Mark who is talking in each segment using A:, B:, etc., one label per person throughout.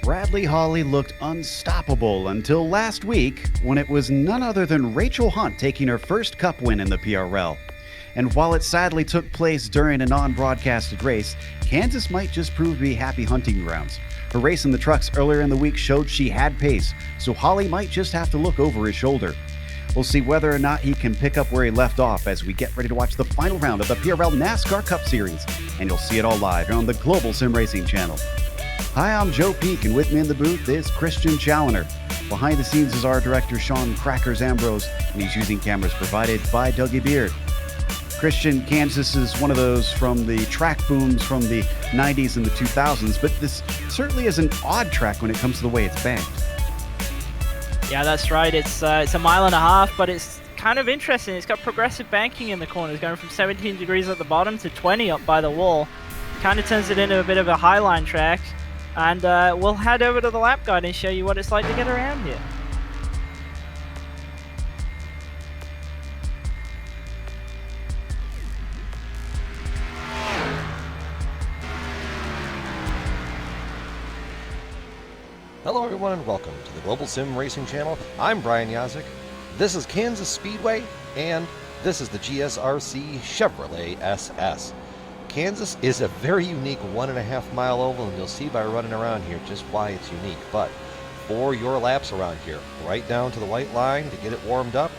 A: Bradley Hawley looked unstoppable until last week when it was none other than Rachel Hunt taking her first Cup win in the PRL. And while it sadly took place during a non-broadcasted race, Kansas might just prove to be happy hunting grounds. Her race in the trucks earlier in the week showed she had pace, so Hawley might just have to look over his shoulder. We'll see whether or not he can pick up where he left off as we get ready to watch the final round of the PRL NASCAR Cup Series, and you'll see it all live on the Global SimRacing Channel. Hi, I'm Joe Peak, and with me in the booth is Christian Challoner. Behind the scenes is our director, Sean Crackers Ambrose, and he's using cameras provided by Dougie Beard. Christian, Kansas is one of those from the track booms from the 90s and the 2000s, but this certainly is an odd track when it comes to the way it's banked.
B: Yeah, that's right. It's a mile and a half, but it's kind of interesting. It's got progressive banking in the corners, going from 17 degrees at the bottom to 20 up by the wall. Kind of turns it into a bit of a highline track. And we'll head over to the lap guide and show you what it's like to get around here.
C: Hello everyone and welcome to the Global Sim Racing Channel. I'm Brian Yazik. This is Kansas Speedway and this is the GSRC Chevrolet SS. Kansas is a very unique 1.5 mile oval, and you'll see by running around here just why it's unique. But for your laps around here, right down to the white line to get it warmed up,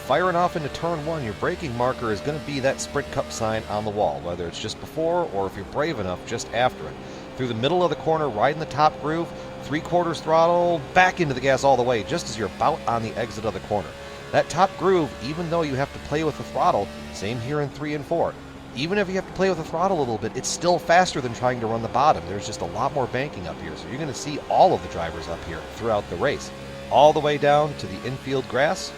C: firing off into turn one, your braking marker is going to be that Sprint Cup sign on the wall, whether it's just before or if you're brave enough, just after it. Through the middle of the corner, right in the top groove, 3/4 throttle, back into the gas all the way, just as you're about on the exit of the corner. That top groove, even though you have to play with the throttle, same here in 3 and 4. Even if you have to play with the throttle a little bit, it's still faster than trying to run the bottom. There's just a lot more banking up here, so you're going to see all of the drivers up here throughout the race, all the way down to the infield grass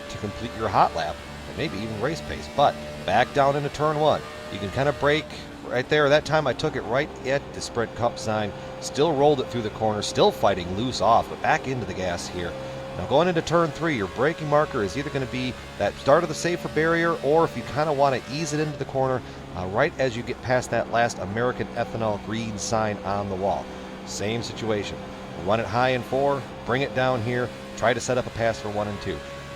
C: to complete your hot lap, and maybe even race pace. But back down into turn one, you can kind of brake right there. That time I took it right at the Sprint Cup sign, still rolled it through the corner, still fighting loose off, but back into the gas here. Now going into turn 3, your braking marker is either going to be that start of the safer barrier, or if you kind of want to ease it into the corner, right as you get past that last American ethanol green sign on the wall. Same situation. Run it high in 4, bring it down here, try to set up a pass for 1 and 2.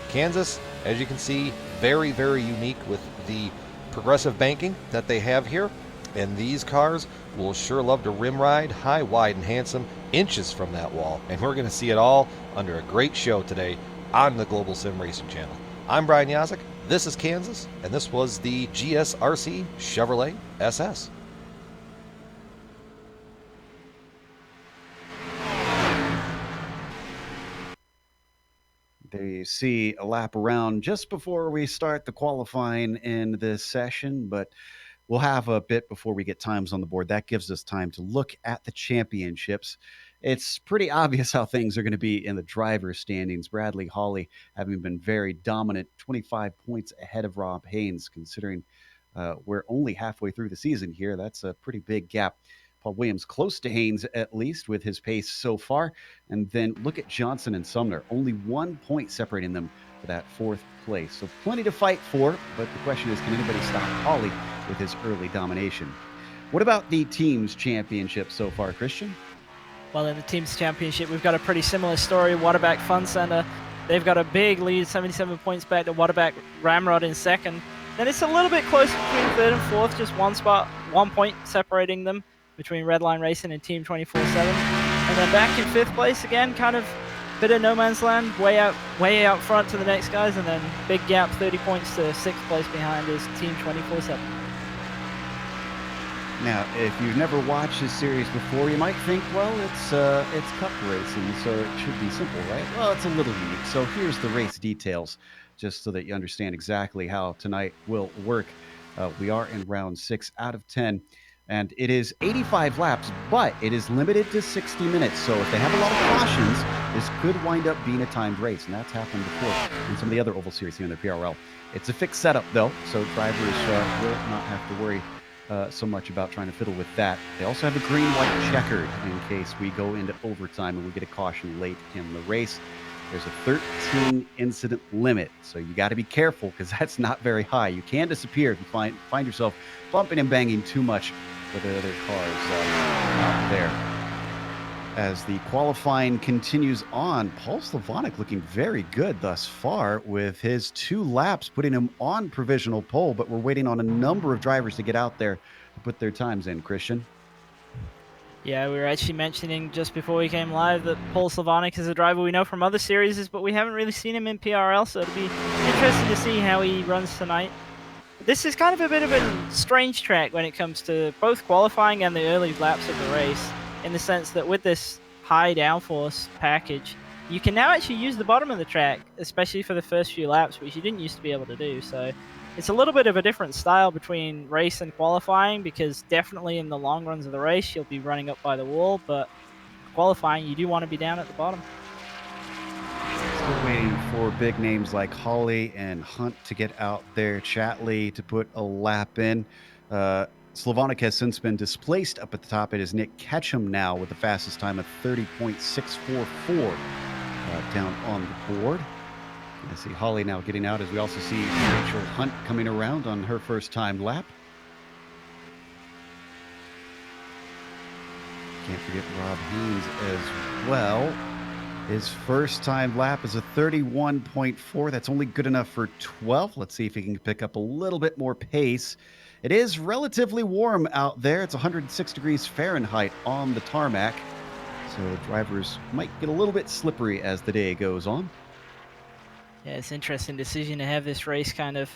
C: Kansas, as you can see, very, very unique with the progressive banking that they have here. And these cars will sure love to rim ride high, wide, and handsome, inches from that wall. And we're going to see it all under a great show today on the Global Sim Racing Channel. I'm Brian Yazik. This is Kansas, and this was the GSRC Chevrolet SS.
A: There you see a lap around just before we start the qualifying in this session, but we'll have a bit before we get times on the board. That gives us time to look at the championships. It's pretty obvious how things are going to be in the driver's standings. Bradley Hawley having been very dominant, 25 points ahead of Rob Haynes, considering we're only halfway through the season here. That's a pretty big gap. Paul Williams close to Haynes, at least, with his pace so far. And then look at Johnson and Sumner. Only 1 point separating them for that 4th place. So plenty to fight for, but the question is, can anybody stop Hawley with his early domination? What about the team's championship so far, Christian?
B: Well, in the team's championship, we've got a pretty similar story. Waterback Fun Center, they've got a big lead, 77 points back to Waterback Ramrod in second. Then it's a little bit closer between 3rd and 4th, just 1 point separating them between Redline Racing and Team 24/7. And then back in 5th place again, kind of bit of no man's land, way out front to the next guys, and then big gap, 30 points to 6th place behind is Team 24/7.
A: Now, if you've never watched this series before, you might think, well, it's cup racing, so it should be simple, right? Well, it's a little unique. So here's the race details, just so that you understand exactly how tonight will work. We are in round 6 out of 10. And it is 85 laps, but it is limited to 60 minutes. So if they have a lot of cautions, this could wind up being a timed race. And that's happened before in some of the other oval series here in the PRL. It's a fixed setup, though, so drivers will not have to worry so much about trying to fiddle with that. They also have a green-white checkered in case we go into overtime and we get a caution late in the race. There's a 13 incident limit, so you got to be careful because that's not very high. You can disappear if you find yourself bumping and banging too much with the other cars out there. as the qualifying continues on. Paul Slavonic looking very good thus far with his 2 laps, putting him on provisional pole, but we're waiting on a number of drivers to get out there to put their times in, Christian.
B: Yeah, we were actually mentioning just before we came live that Paul Slavonic is a driver we know from other series, but we haven't really seen him in PRL, so it'll be interesting to see how he runs tonight. This is kind of a bit of a strange track when it comes to both qualifying and the early laps of the race, in the sense that with this high downforce package, you can now actually use the bottom of the track, especially for the first few laps, which you didn't used to be able to do. So it's a little bit of a different style between race and qualifying, because definitely in the long runs of the race, you'll be running up by the wall, but qualifying, you do want to be down at the bottom.
A: Still waiting for big names like Hawley and Hunt to get out there. Chatley to put a lap in. Slavonic has since been displaced up at the top. It is Nick Ketchum now with the fastest time of 30.644 down on the board. I see Holly now getting out, as we also see Rachel Hunt coming around on her first time lap. Can't forget Rob Haynes as well. His first time lap is a 31.4. That's only good enough for 12th. Let's see if he can pick up a little bit more pace. It is relatively warm out there. It's 106 degrees Fahrenheit on the tarmac. So drivers might get a little bit slippery as the day goes on.
B: Yeah, it's an interesting decision to have this race kind of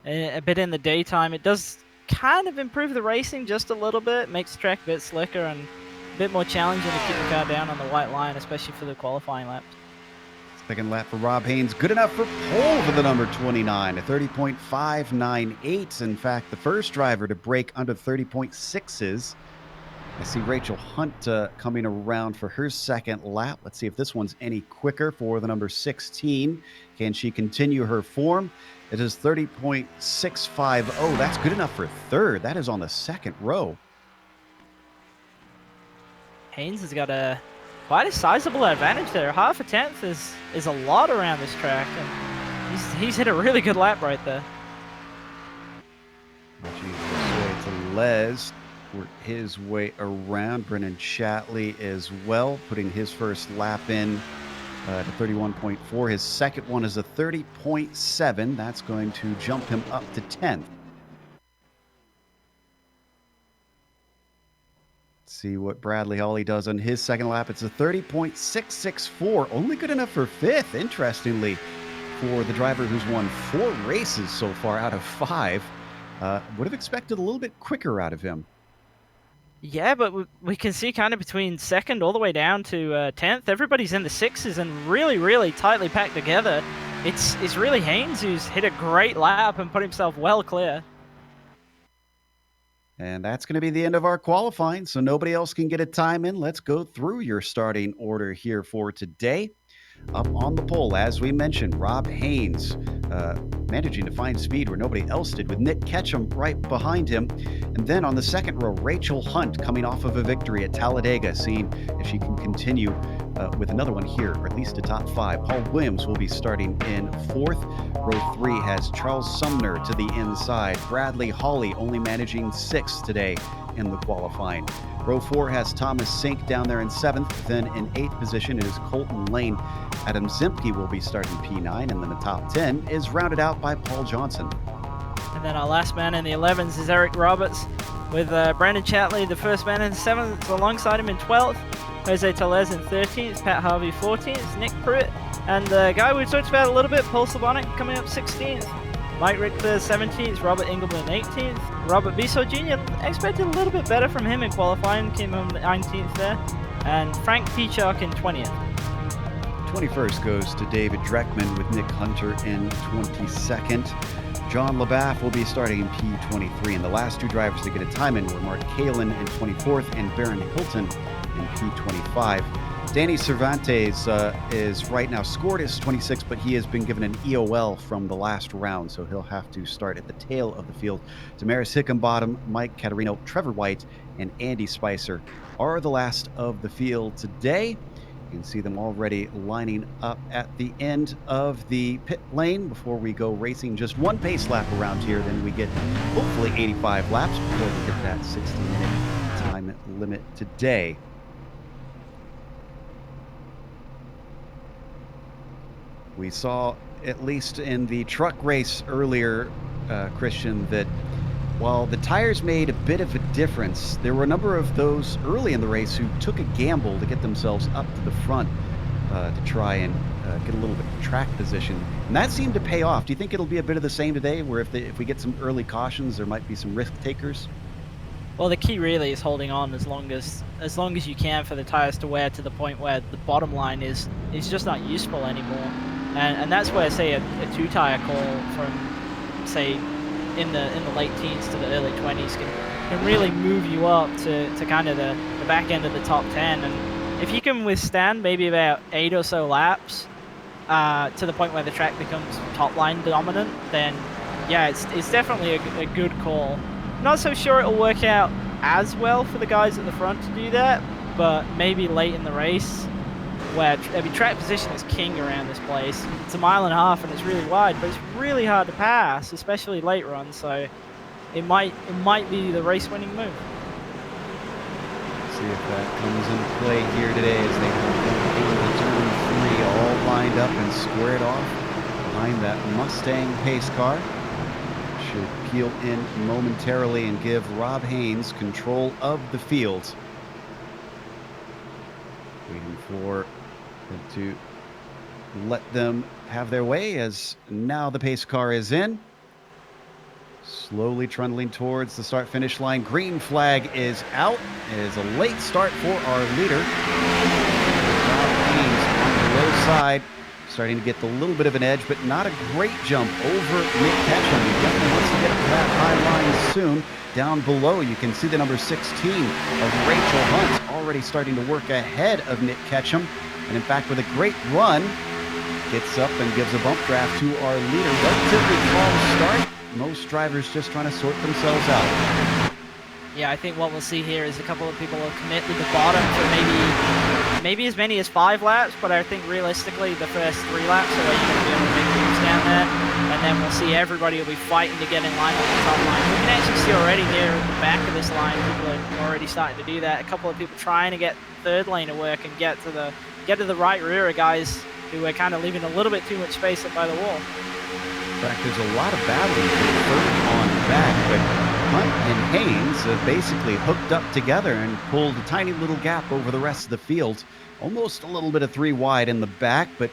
B: a bit in the daytime. It does kind of improve the racing just a little bit, makes the track a bit slicker and a bit more challenging to keep the car down on the white line, especially for the qualifying laps.
A: Second lap for Rob Haynes, good enough for pole for the number 29, a 30.598. In fact, the first driver to break under 30.6s. I see Rachel Hunt coming around for her second lap. Let's see if this one's any quicker for the number 16. Can she continue her form? It is 30.650. That's good enough for third. That is on the second row.
B: Haynes has got quite a sizable advantage there. Half a tenth is a lot around this track, and he's hit a really good lap right there.
A: Watching this way to Les. Work his way around. Brennan Chatley as well, putting his first lap in to 31.4. His second one is a 30.7. That's going to jump him up to 10th. See what Bradley Hawley does on his second lap. It's a 30.664, only good enough for 5th, interestingly, for the driver who's won 4 races so far out of 5. Would have expected a little bit quicker out of him.
B: Yeah, but we can see kind of between second all the way down to 10th, everybody's in the 6s and really, really tightly packed together. It's really Haynes who's hit a great lap and put himself well clear.
A: And that's going to be the end of our qualifying, so nobody else can get a time in. Let's go through your starting order here for today. Up on the pole, as we mentioned, Rob Haynes managing to find speed where nobody else did, with Nick Ketchum right behind him. And then on the second row, Rachel Hunt coming off of a victory at Talladega, seeing if she can continue with another one here, or at least a top 5. Paul Williams will be starting in 4th. Row 3 has Charles Sumner to the inside. Bradley Hawley only managing 6th today in the qualifying. Row 4 has Thomas Sink down there in 7th. Then in 8th position, it is Colton Lane. Adam Zimke will be starting P9, and then the top 10 is rounded out by Paul Johnson.
B: And then our last man in the 11s is Eric Roberts, with Brandon Chatley, the first man in the 7th, alongside him in 12th. Jose Tellez in 13th, Pat Harvey 14th, Nick Pruitt, and the guy we talked about a little bit, Paul Slavonic, coming up 16th. Mike Richter 17th, Robert Engelman 18th, Robert Bissell Jr. expected a little bit better from him in qualifying, came home 19th there, and Frank Peacock in 20th.
A: 21st goes to David Dreckman with Nick Hunter in 22nd. John LaBaff will be starting in P23, and the last 2 drivers to get a time in were Mark Kalin in 24th and Baron Hilton in P25. Danny Cervantes is right now scored as 26th, but he has been given an EOL from the last round, so he'll have to start at the tail of the field. Damaris Hickenbottom, Mike Caterino, Trevor White, and Andy Spicer are the last of the field today. You can see them already lining up at the end of the pit lane before we go racing just one pace lap around here. Then we get hopefully 85 laps before we hit that 60-minute time limit today. We saw, at least in the truck race earlier, Christian, that while the tires made a bit of a difference, there were a number of those early in the race who took a gamble to get themselves up to the front to try and get a little bit of track position. And that seemed to pay off. Do you think it'll be a bit of the same today, where if we get some early cautions, there might be some risk takers?
B: Well, the key really is holding on as long as you can for the tires to wear to the point where the bottom line is just not useful anymore. And that's where, say, a 2-tire call from, say, in the late teens to the early 20s can really move you up to kind of the back end of the top 10. And if you can withstand maybe about 8 or so laps to the point where the track becomes top line dominant, then yeah, it's definitely a good call. Not so sure it'll work out as well for the guys at the front to do that, but maybe late in the race, where track position is king around this place. It's a mile and a half and it's really wide, but it's really hard to pass, especially late runs. So it might be the race-winning move.
A: See if that comes into play here today as they come into turn 3, all lined up and squared off behind that Mustang pace car. Should peel in momentarily and give Rob Haynes control of the field. Waiting for them to let them have their way, as now the pace car is in. Slowly trundling towards the start-finish line. Green flag is out. It is a late start for our leader. Rob Haynes on the low side, starting to get a little bit of an edge, but not a great jump over Nick Ketchum. He definitely wants to get up to that high line soon. Down below, you can see the number 16 of Rachel Hunt already starting to work ahead of Nick Ketchum. And in fact, with a great run, gets up and gives a bump draft to our leader. Relatively calm start. Most drivers just trying to sort themselves out.
B: Yeah, I think what we'll see here is a couple of people will commit to the bottom for maybe as many as 5 laps, but I think realistically the first 3 laps are where you're going to be able to make moves down there, and then we'll see everybody will be fighting to get in line on the top line. We can actually see already here at the back of this line, people are already starting to do that. A couple of people trying to get third lane to work and get to the right rear of guys who are kind of leaving a little bit too much space up by the wall.
A: In fact, there's a lot of battling for third on back, but Hunt and Haynes have basically hooked up together and pulled a tiny little gap over the rest of the field. Almost a little bit of 3 wide in the back, but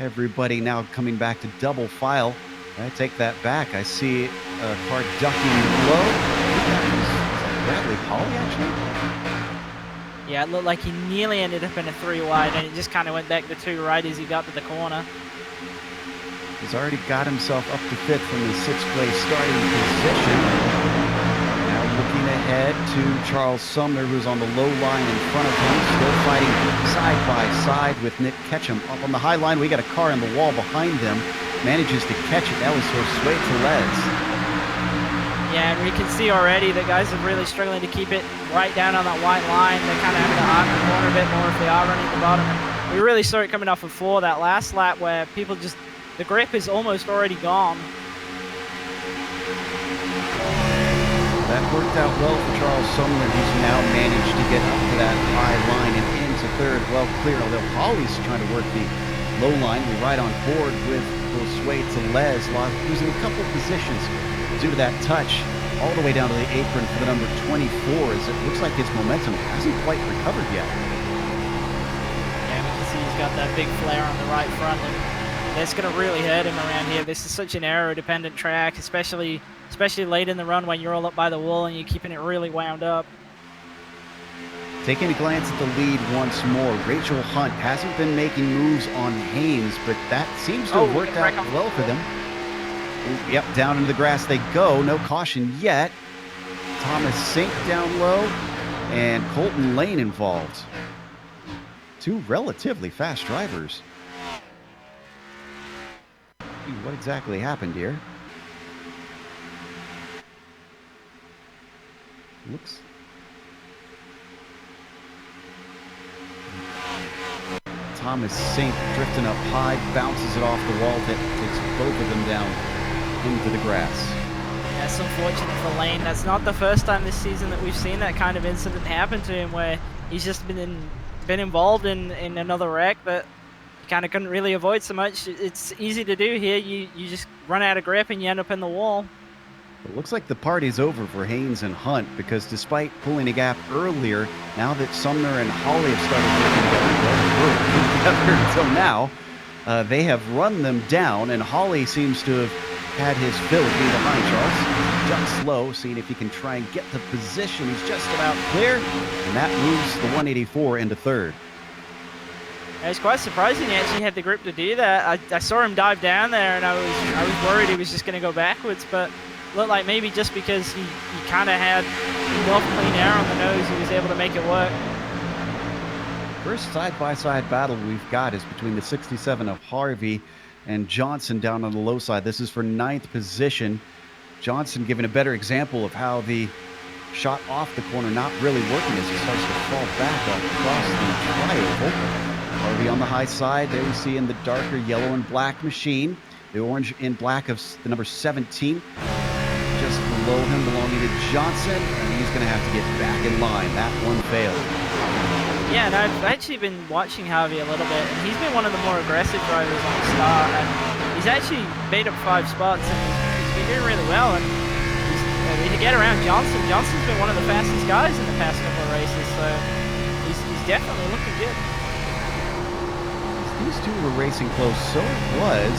A: everybody now coming back to double file. I take that back. I see a car ducking low. Is that Bradley Holly, actually?
B: Yeah, it looked like he nearly ended up in a 3 wide, and it just kind of went back to 2 right as he got to the corner.
A: He's already got himself up to 5th from the 6th place starting position. Now looking ahead to Charles Sumner, who's on the low line in front of him, still fighting side by side with Nick Ketchum. Up on the high line, we got a car in the wall behind them. Manages to catch it. That was Josue Tellez.
B: Yeah, and we can see already that guys are really struggling to keep it right down on that white line. They're kind of having to arc the corner a bit more if they are running the bottom. And we really saw it coming off of 4 that last lap where people just, the grip is almost already gone.
A: That worked out well for Charles Sumner, who's now managed to get up to that high line and into 3rd, well clear, although Holly's trying to work the low line. We're right on board with Josue Tellez, losing a couple of positions due to that touch all the way down to the apron for the number 24, as it looks like his momentum hasn't quite recovered yet.
B: Yeah, we can see he's got that big flare on the right front, and that's going to really hurt him around here. This is such an aero-dependent track, especially late in the run when you're all up by the wall and you're keeping it really wound up.
A: Taking a glance at the lead once more, Rachel Hunt hasn't been making moves on Haynes, but that seems to have worked out well for them. Yep, down into the grass they go. No caution yet. Thomas Sink down low, and Colton Lane involved. 2 relatively fast drivers. What exactly happened here? Looks... Thomas Sink drifting up high, bounces it off the wall, takes both of them down into the grass.
B: That's unfortunate for Lane. That's not the first time this season that we've seen that kind of incident happen to him, where he's just been involved in another wreck that kind of couldn't really avoid so much. It's easy to do here. You just run out of grip and you end up in the wall.
A: It looks like the party's over for Haynes and Hunt, because despite pulling a gap earlier, now that Sumner and Holly have started working together until now, they have run them down, and Holly seems to have had his fill of being behind Charles. He's ducked slow, seeing if he can try and get the position. He's just about clear, and that moves the 184 into third.
B: It was quite surprising he actually had the grip to do that. I saw him dive down there, and I was worried he was just going to go backwards, but looked like maybe just because he kind of had enough clean air on the nose, he was able to make it work.
A: First side-by-side battle we've got is between the 67 of Harvey and Johnson down on the low side. This is for 9th position. Johnson giving a better example of how the shot off the corner not really working as he starts to fall back across the trioval. Harvey on the high side. There we see in the darker yellow and black machine. The orange and black of the number 17. Just below him, belonging to Johnson, and he's going to have to get back in line. That one failed.
B: Yeah, and I've actually been watching Harvey a little bit, and he's been one of the more aggressive drivers on the start, and he's actually made up 5 spots, and he's been doing really well, and to get around Johnson, Johnson's been one of the fastest guys in the past couple of races, so he's definitely looking good.
A: These two were racing close. So was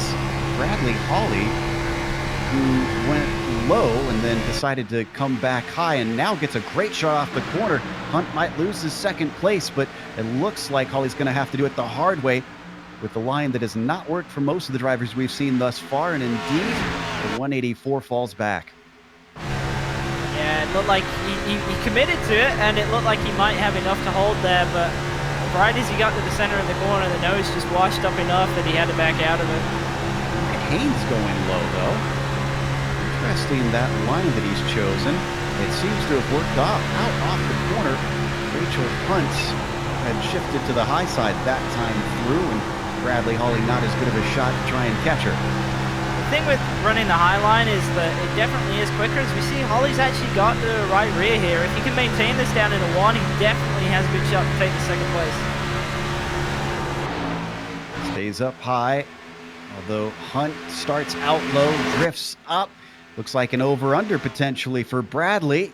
A: Bradley Holly, who went low and then decided to come back high and now gets a great shot off the corner. Hunt might lose his 2nd place, but it looks like Holly's going to have to do it the hard way with the line that has not worked for most of the drivers we've seen thus far, and indeed, the 184 falls back.
B: Yeah, it looked like he committed to it, and it looked like he might have enough to hold there, but right as he got to the center of the corner, the nose just washed up enough that he had to back out of it.
A: Haynes going low, though. Interesting, that line that he's chosen. It seems to have worked out off the corner. Rachel Hunt had shifted to the high side that time through, and Bradley Holly not as good of a shot to try and catch her.
B: The thing with running the high line is that it definitely is quicker. As we see, Holly's actually got the right rear here. If he can maintain this down into 1, he definitely has a good shot to take the 2nd place.
A: Stays up high, although Hunt starts out low, drifts up. Looks like an over-under potentially for Bradley,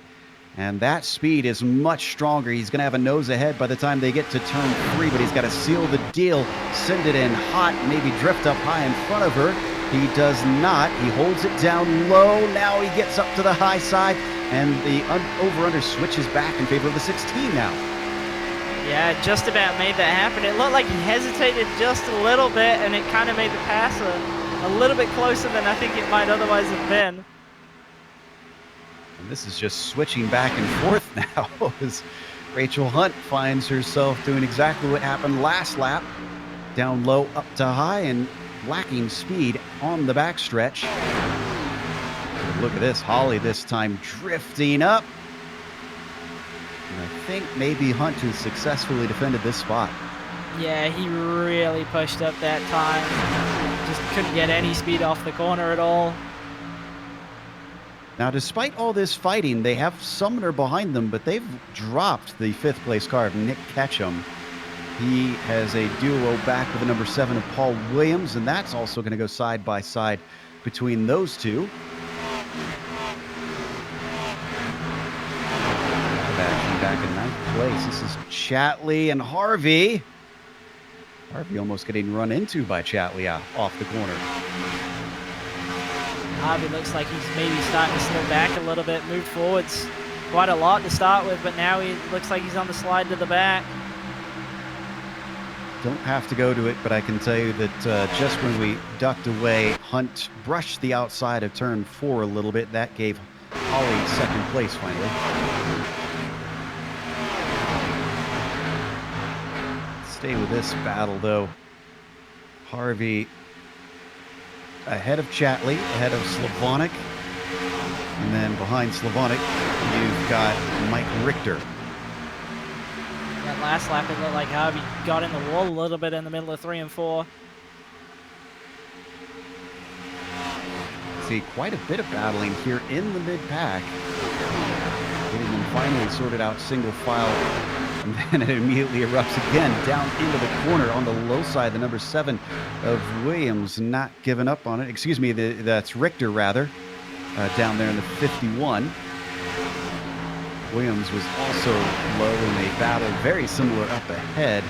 A: and that speed is much stronger. He's going to have a nose ahead by the time they get to turn 3, but he's got to seal the deal, send it in hot, maybe drift up high in front of her. He does not. He holds it down low. Now he gets up to the high side, and the over-under switches back in favor of the 16 now.
B: Yeah, just about made that happen. It looked like he hesitated just a little bit, and it kind of made the pass a little bit closer than I think it might otherwise have been.
A: And this is just switching back and forth now as Rachel Hunt finds herself doing exactly what happened last lap. Down low, up to high, and lacking speed on the backstretch. Look at this, Holly this time drifting up. And I think maybe Hunt has successfully defended this spot.
B: Yeah, he really pushed up that time. Just couldn't get any speed off the corner at all.
A: Now, despite all this fighting, they have Sumner behind them, but they've dropped the 5th place car of Nick Ketchum. He has a duo back with the number 7 of Paul Williams, and that's also going to go side by side between those two. Action back in 9th place. This is Chatley and Harvey. Harvey almost getting run into by Chatley off the corner.
B: Harvey looks like he's maybe starting to slow back a little bit, moved forwards quite a lot to start with, but now he looks like he's on the slide to the back.
A: Don't have to go to it, but I can tell you that just when we ducked away, Hunt brushed the outside of turn 4 a little bit. That gave Holly 2nd place finally. Stay with this battle, though. Harvey ahead of Chatley, ahead of Slavonic, and then behind Slavonic, you've got Mike Richter.
B: That last lap, it looked like Harvey got in the wall a little bit in the middle of 3 and 4.
A: See, quite a bit of battling here in the mid-pack. Getting them finally sorted out single file And then it immediately erupts again down into the corner on the low side. The number 7 of Williams not giving up on it. Excuse me, that's Richter, rather, down there in the 51. Williams was also low in a battle very similar up ahead.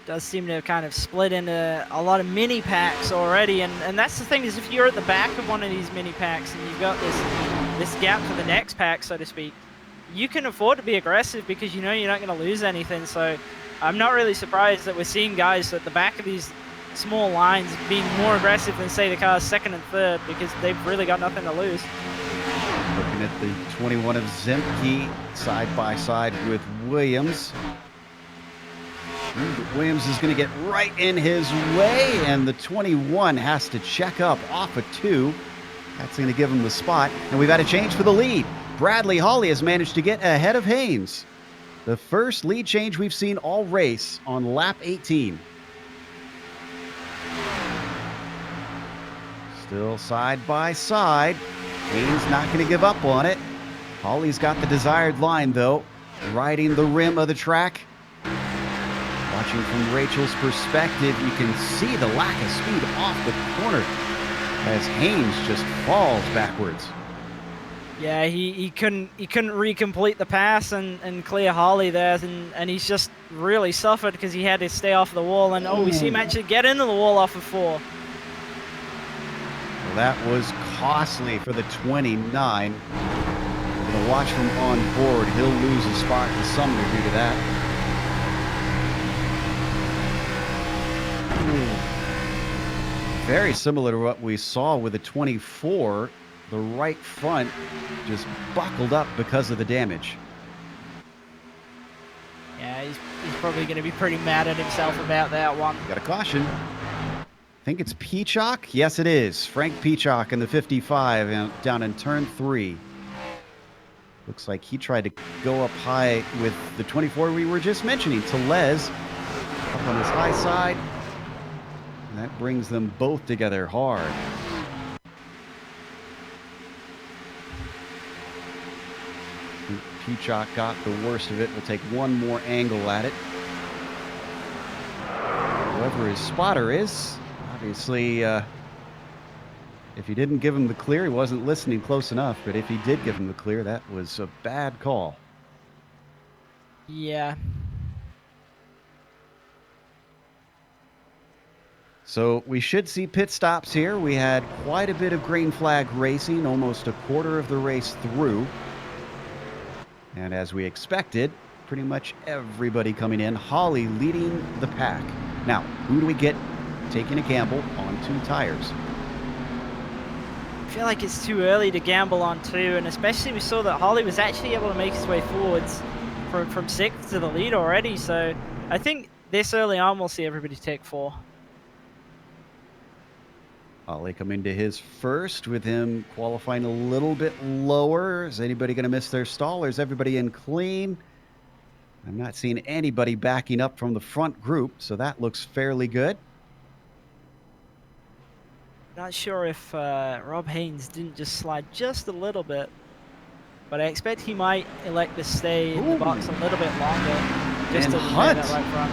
B: Does seem to have kind of split into a lot of mini packs already, and that's the thing, is if you're at the back of one of these mini packs and you've got this gap to the next pack, so to speak, you can afford to be aggressive because you know you're not going to lose anything. So I'm not really surprised that we're seeing guys at the back of these small lines being more aggressive than, say, the cars second and third, because they've really got nothing to lose.
A: Looking at the 21 of Zemke side by side with Williams. Williams is going to get right in his way, and the 21 has to check up off of 2. That's going to give him the spot, and we've got a change for the lead. Bradley Hawley has managed to get ahead of Haynes. The first lead change we've seen all race on lap 18. Still side by side. Haynes not going to give up on it. Hawley's got the desired line, though, riding the rim of the track. Watching from Rachel's perspective, you can see the lack of speed off the corner as Haynes just falls backwards.
B: Yeah, he couldn't recomplete the pass and clear Hawley there, and he's just really suffered because he had to stay off the wall. And we see him actually get into the wall off of 4.
A: Well, that was costly for the 29. We'll watch from on board. He'll lose a spot to Sumner due to that. Very similar to what we saw with the 24. The right front just buckled up because of the damage.
B: Yeah, he's probably going to be pretty mad at himself about that one.
A: Got a caution. I think it's Peacock. Yes, it is. Frank Peacock in the 55 down in turn 3. Looks like he tried to go up high with the 24 we were just mentioning. Telez up on his high side. And that brings them both together hard. Peacock got the worst of it. We'll take one more angle at it. Whoever his spotter is, obviously, if he didn't give him the clear, he wasn't listening close enough. But if he did give him the clear, that was a bad call.
B: Yeah.
A: So we should see pit stops here. We had quite a bit of green flag racing, almost a quarter of the race through. And as we expected, pretty much everybody coming in. Hawley leading the pack. Now, who do we get taking a gamble on 2 tires?
B: I feel like it's too early to gamble on 2, and especially we saw that Hawley was actually able to make his way forwards from 6th to the lead already. So I think this early on we'll see everybody take 4.
A: Hawley coming to his first, with him qualifying a little bit lower. Is anybody going to miss their stall, or is everybody in clean? I'm not seeing anybody backing up from the front group, so that looks fairly good.
B: Not sure if Rob Haynes didn't just slide just a little bit, but I expect he might elect to stay in the box a little bit longer. Just
A: And
B: to
A: Hunt,
B: that right front.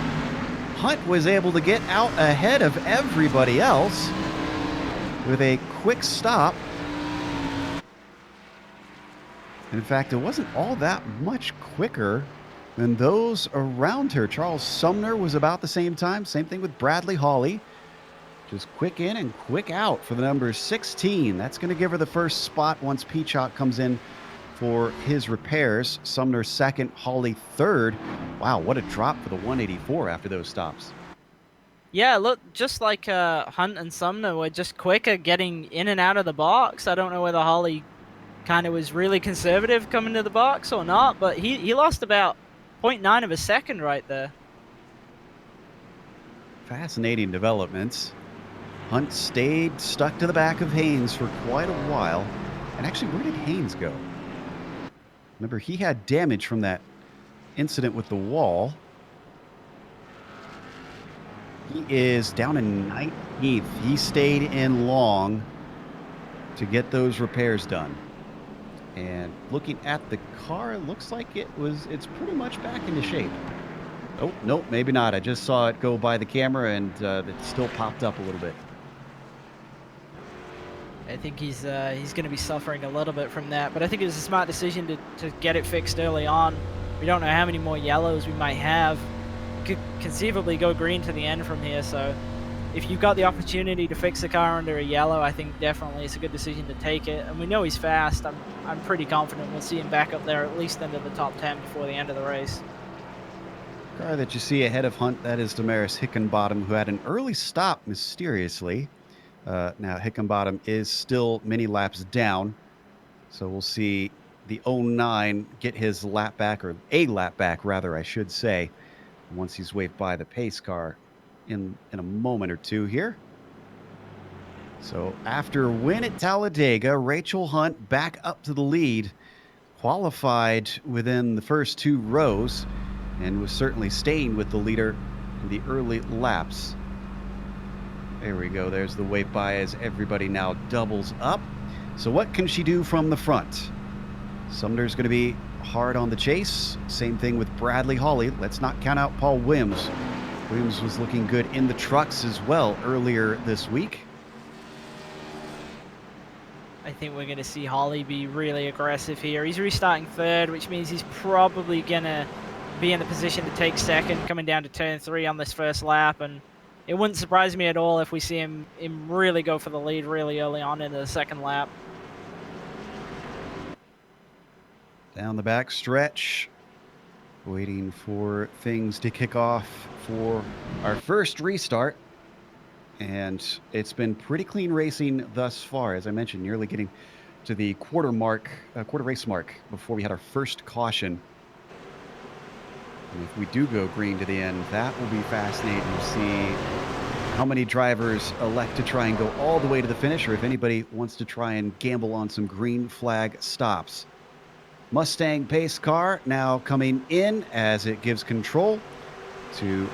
A: Hunt was able to get out ahead of everybody else with a quick stop. In fact, it wasn't all that much quicker than those around her. Charles Sumner was about the same time. Same thing with Bradley Hawley. Just quick in and quick out for the number 16. That's going to give her the first spot once Peacock comes in for his repairs. Sumner second, Hawley third. Wow, what a drop for the 184 after those stops.
B: Yeah, look, just like Hunt and Sumner were just quicker getting in and out of the box. I don't know whether Hawley kind of was really conservative coming to the box or not, but he lost about 0.9 of a second right there.
A: Fascinating developments. Hunt stayed stuck to the back of Haynes for quite a while. And actually, where did Haynes go? Remember, he had damage from that incident with the wall. He is down in 19th. He stayed in long to get those repairs done. And looking at the car, it looks like it's pretty much back into shape. Oh, nope, maybe not. I just saw it go by the camera, and it still popped up a little bit.
B: I think he's going to be suffering a little bit from that, but I think it was a smart decision to get it fixed early on. We don't know how many more yellows we might have. Could conceivably go green to the end from here, so if you've got the opportunity to fix the car under a yellow, I think definitely it's a good decision to take it. And we know he's fast. I'm pretty confident we'll see him back up there at least into the top 10 before the end of the race.
A: Car that you see ahead of Hunt, that is Damaris Hickenbottom, who had an early stop mysteriously. Now, Hickenbottom is still many laps down, so we'll see the 09 get his lap back, or a lap back, rather, I should say, once he's waved by the pace car in a moment or two here. So after a win at Talladega, Rachel Hunt back up to the lead, qualified within the first 2 rows, and was certainly staying with the leader in the early laps. There we go. There's the wave by as everybody now doubles up. So what can she do from the front? Sumner's going to be hard on the chase. Same thing with Bradley Hawley. Let's not count out Paul Wims. Wims was looking good in the trucks as well earlier this week.
B: I think we're going to see Hawley be really aggressive here. He's restarting third, which means he's probably going to be in the position to take second coming down to turn 3 on this first lap, and it wouldn't surprise me at all if we see him really go for the lead really early on into the second lap.
A: Down the back stretch, waiting for things to kick off for our first restart. And it's been pretty clean racing thus far. As I mentioned, nearly getting to the quarter race mark before we had our first caution. And if we do go green to the end, that will be fascinating to see how many drivers elect to try and go all the way to the finish, or if anybody wants to try and gamble on some green flag stops. Mustang pace car now coming in as it gives control to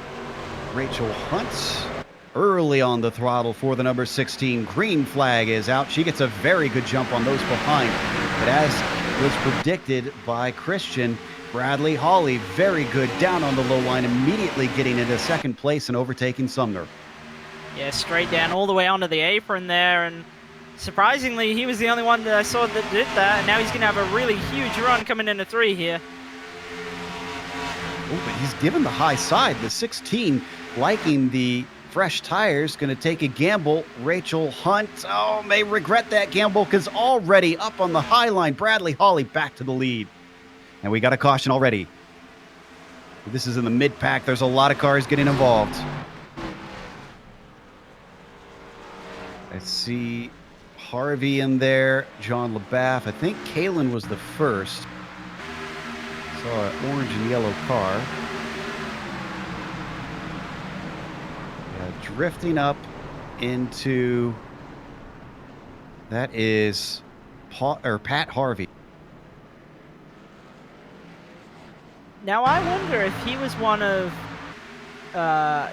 A: Rachel Hunt. Early on the throttle for the number 16. Green flag is out. She gets a very good jump on those behind. But as was predicted by Christian, Bradley Hawley, very good down on the low line, immediately getting into second place and overtaking Sumner.
B: Yeah, straight down all the way onto the apron there, and surprisingly, he was the only one that I saw that did that, and now he's going to have a really huge run coming into 3 here.
A: Oh, but he's given the high side. The 16 liking the fresh tires, going to take a gamble. Rachel Hunt, may regret that gamble because already up on the high line. Bradley Hawley back to the lead. And we got a caution already. This is in the mid-pack. There's a lot of cars getting involved. I see Harvey in there, John LaBaff. I think Kalen was the first. Saw an orange and yellow car. Drifting up into, that is Pat Harvey.
B: Now I wonder if he was one of,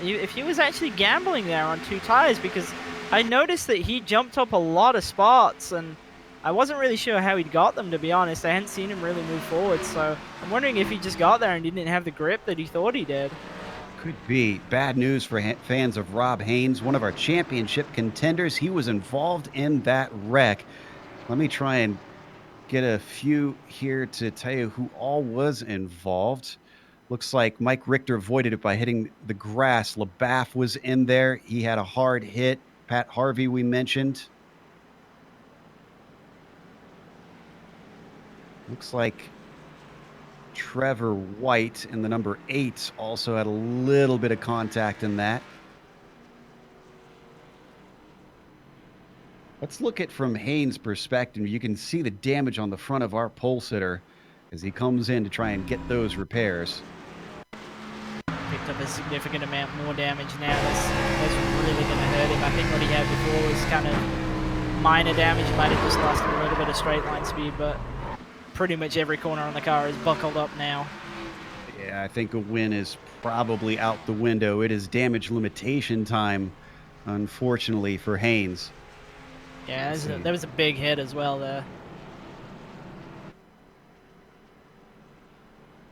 B: if he was actually gambling there on 2 tires, because I noticed that he jumped up a lot of spots, and I wasn't really sure how he'd got them, to be honest. I hadn't seen him really move forward, so I'm wondering if he just got there and didn't have the grip that he thought he did.
A: Could be. Bad news for fans of Rob Haynes, one of our championship contenders. He was involved in that wreck. Let me try and get a few here to tell you who all was involved. Looks like Mike Richter avoided it by hitting the grass. LaBaff was in there. He had a hard hit. Pat Harvey, we mentioned. Looks like Trevor White in the number 8 also had a little bit of contact in that. Let's look at from Haynes' perspective. You can see the damage on the front of our pole sitter as he comes in to try and get those repairs.
B: Picked up a significant amount more damage now. That's really going to hurt him. I think what he had before was kind of minor damage. Might have just lost a little bit of straight line speed, but pretty much every corner on the car is buckled up now.
A: Yeah, I think a win is probably out the window. It is damage limitation time, unfortunately, for Haynes.
B: Yeah, there was a big hit as well there.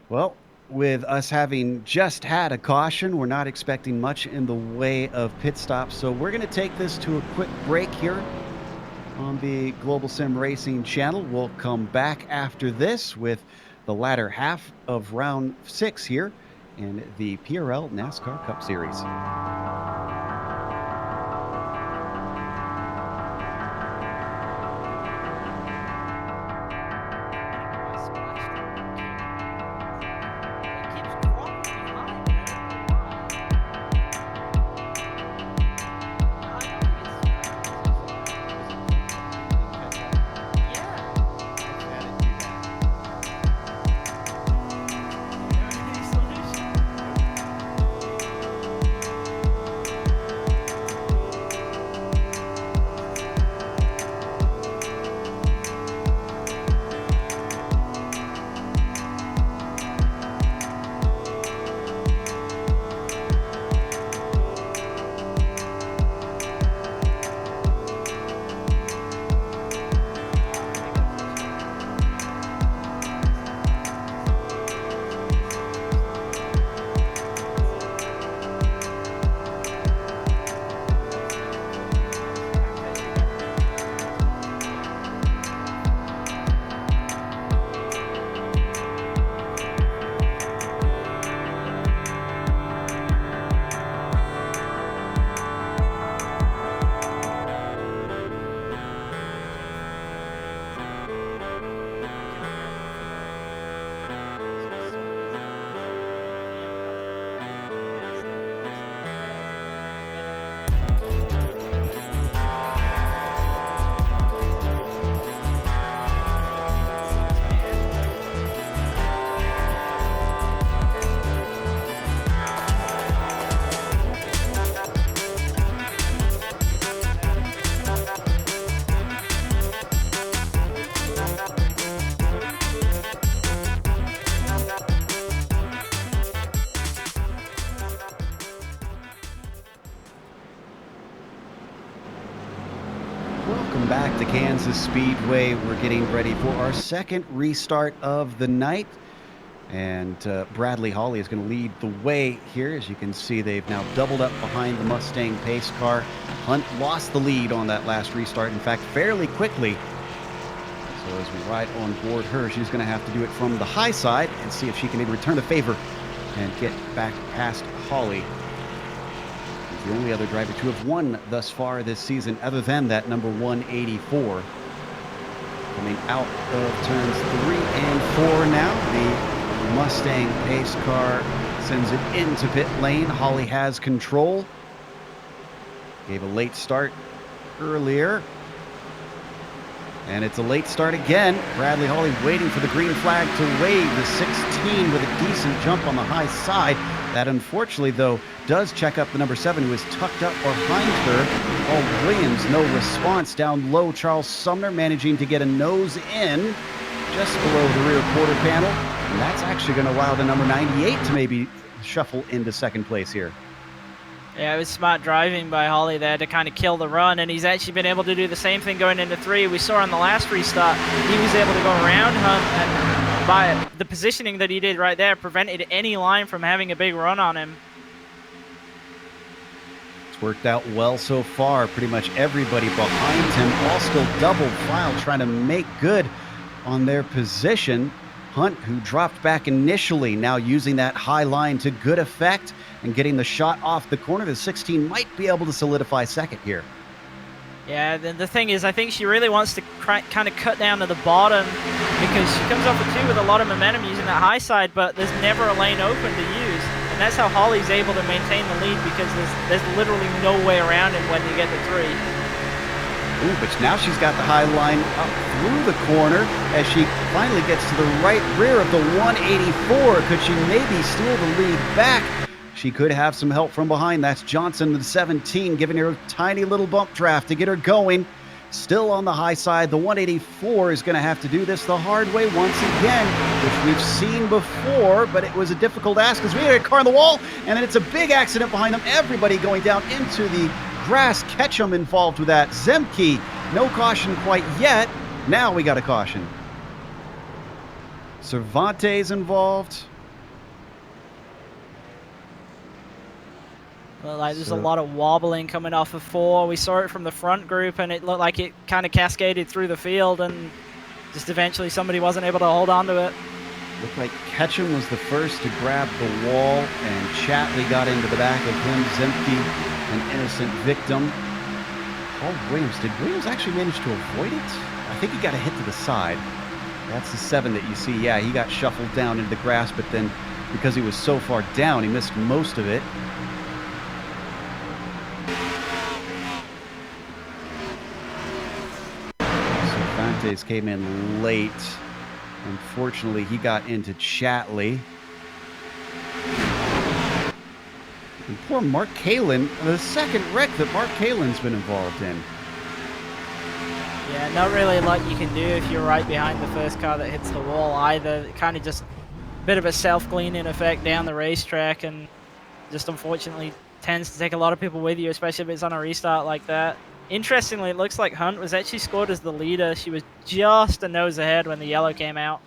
A: Well, with us having just had a caution, we're not expecting much in the way of pit stops. So we're going to take this to a quick break here on the Global Sim Racing Channel. We'll come back after this with the latter half of round 6 here in the PRL NASCAR Cup Series. Welcome back to Kansas Speedway. We're getting ready for our second restart of the night. And Bradley Hawley is going to lead the way here. As you can see, they've now doubled up behind the Mustang pace car. Hunt lost the lead on that last restart, in fact, fairly quickly. So as we ride on board her, she's going to have to do it from the high side and see if she can maybe return the favor and get back past Hawley. She's the only other driver to have won thus far this season, other than that number 184. Coming out of turns 3 and 4 now. The Mustang pace car sends it into pit lane. Hawley has control. Gave a late start earlier. And it's a late start again. Bradley Hawley waiting for the green flag to wave the 16 with a decent jump on the high side. That unfortunately, though, does check up the number 7 who is tucked up behind her. Paul Williams, no response down low. Charles Sumner managing to get a nose in just below the rear quarter panel. And that's actually going to allow the number 98 to maybe shuffle into second place here.
B: Yeah, it was smart driving by Hawley there to kind of kill the run, and he's actually been able to do the same thing going into 3. We saw on the last restart, he was able to go around Hunt, and by the positioning that he did right there, prevented any line from having a big run on him.
A: It's worked out well so far. Pretty much everybody behind him, all still double file, trying to make good on their position. Hunt, who dropped back initially, now using that high line to good effect and getting the shot off the corner. The 16 might be able to solidify second here.
B: Yeah, the thing is, I think she really wants to kind of cut down to the bottom, because she comes off a 2 with a lot of momentum using that high side, but there's never a lane open to use. And that's how Hawley's able to maintain the lead, because there's literally no way around him when you get to 3.
A: Ooh, but now she's got the high line up through the corner as she finally gets to the right rear of the 184. Could she maybe steal the lead back? She could have some help from behind. That's Johnson, the 17, giving her a tiny little bump draft to get her going. Still on the high side. The 184 is going to have to do this the hard way once again, which we've seen before, but it was a difficult ask because we had a car on the wall, and then it's a big accident behind them. Everybody going down into the grass. Ketchum involved with that. Zemke, no caution quite yet. Now we got a caution. Cervantes involved.
B: Looked like there's a
A: So-
B: lot of wobbling coming off of 4. We saw it from the front group, and it looked like it kind of cascaded through the field, and just eventually somebody wasn't able to hold on to it.
A: Looked like Ketchum was the first to grab the wall, and Chatley got into the back of him. Zemke, an innocent victim. Paul Williams, did Williams actually manage to avoid it? I think he got a hit to the side. That's the 7 that you see. Yeah, he got shuffled down into the grass, but then because he was so far down, he missed most of it. Cervantes came in late. Unfortunately, he got into Chatley. And poor Mark Kalin, the second wreck that Mark Kalin's been involved in.
B: Yeah, not really a lot you can do if you're right behind the first car that hits the wall either. Kind of just a bit of a self-cleaning effect down the racetrack, and just unfortunately tends to take a lot of people with you, especially if it's on a restart like that. Interestingly, it looks like Hunt was actually scored as the leader. She was just a nose ahead when the yellow came out.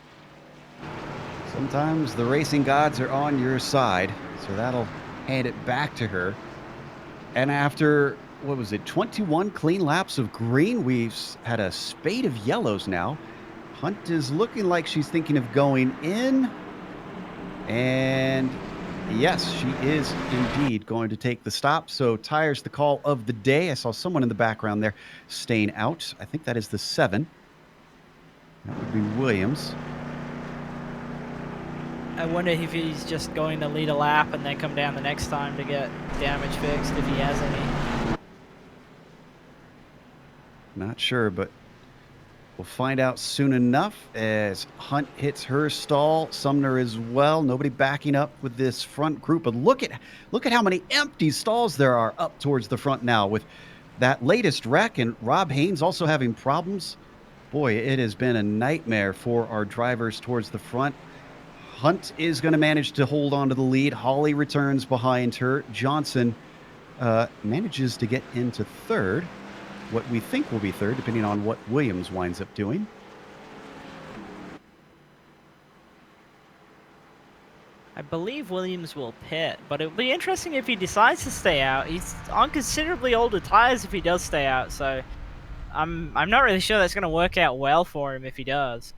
A: Sometimes the racing gods are on your side, so that'll hand it back to her. And after, what was it, 21 clean laps of green, we've had a spate of yellows now. Hunt is looking like she's thinking of going in. And yes, she is indeed going to take the stop. So tires the call of the day. I saw someone in the background there staying out. I think that is the 7. That would be Williams.
B: I wonder if he's just going to lead a lap and then come down the next time to get damage fixed if he has any.
A: Not sure, but we'll find out soon enough as Hunt hits her stall. Sumner as well. Nobody backing up with this front group. But look at how many empty stalls there are up towards the front now with that latest wreck, and Rob Haynes also having problems. Boy, it has been a nightmare for our drivers towards the front. Hunt is going to manage to hold on to the lead. Holly returns behind her. Johnson manages to get into third. What we think will be third, depending on what Williams winds up doing.
B: I believe Williams will pit, but it'll be interesting if he decides to stay out. He's on considerably older tires if he does stay out, so I'm not really sure that's going to work out well for him if he does.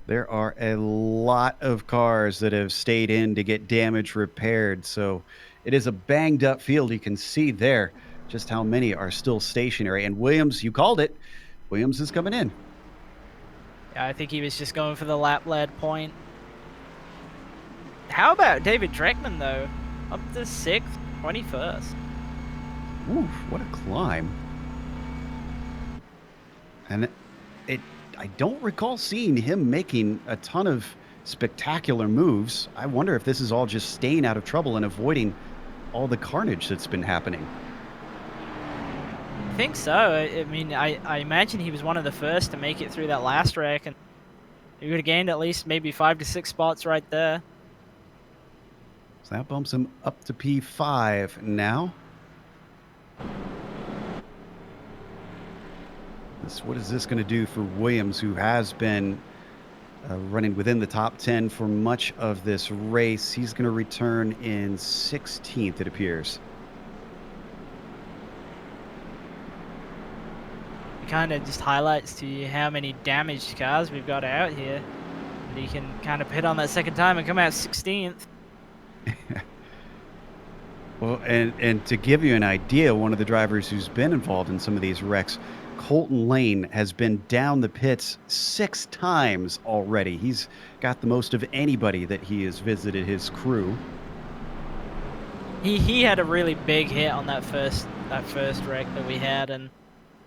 A: There are a lot of cars that have stayed in to get damage repaired, so it is a banged up field. You can see there just how many are still stationary. And Williams, you called it. Williams is coming in.
B: Yeah, I think he was just going for the lap-led point. How about David Dreckman, though? Up to 6th, 21st.
A: Ooh, what a climb. And I don't recall seeing him making a ton of spectacular moves. I wonder if this is all just staying out of trouble and avoiding all the carnage that's been happening.
B: I think so. I mean, I imagine he was one of the first to make it through that last wreck, and he would have gained at least maybe 5 to 6 spots right there.
A: So that bumps him up to P5 now. What is this going to do for Williams, who has been running within the top 10 for much of this race? He's going to return in 16th, it appears.
B: It kind of just highlights to you how many damaged cars we've got out here. And he can kind of pit on that second time and come out 16th.
A: Well, and to give you an idea, one of the drivers who's been involved in some of these wrecks, Colton Lane, has been down the pits 6 times already. He's got the most of anybody that he has visited his crew.
B: He had a really big hit on that first wreck that we had, and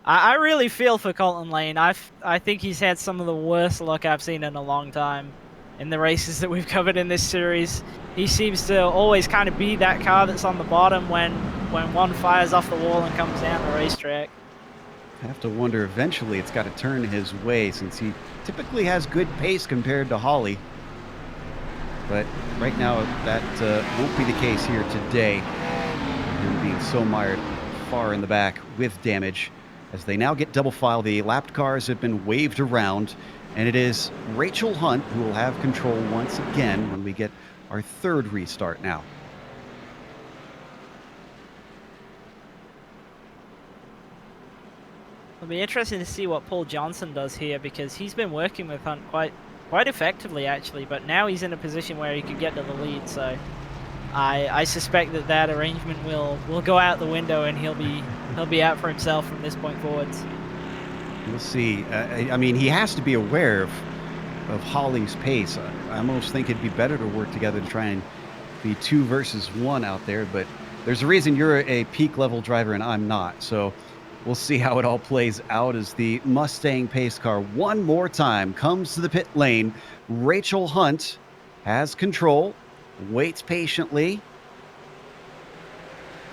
B: I really feel for Colton Lane. I think he's had some of the worst luck I've seen in a long time in the races that we've covered in this series. He seems to always kind of be that car that's on the bottom when one fires off the wall and comes down the racetrack.
A: I have to wonder, eventually it's got to turn his way, since he typically has good pace compared to Holly. But right now that won't be the case here today. Him being so mired far in the back with damage. As they now get double file, the lapped cars have been waved around, and it is Rachel Hunt who will have control once again when we get our third restart now.
B: It'll be interesting to see what Paul Johnson does here, because he's been working with Hunt quite effectively actually, but now he's in a position where he could get to the lead. So I suspect that arrangement will go out the window, and he'll be out for himself from this point forwards.
A: We'll see. I mean, he has to be aware of Holly's pace. I almost think it'd be better to work together to try and be 2 versus 1 out there, but there's a reason you're a peak level driver and I'm not. So we'll see how it all plays out as the Mustang pace car one more time comes to the pit lane. Rachel Hunt has control, waits patiently.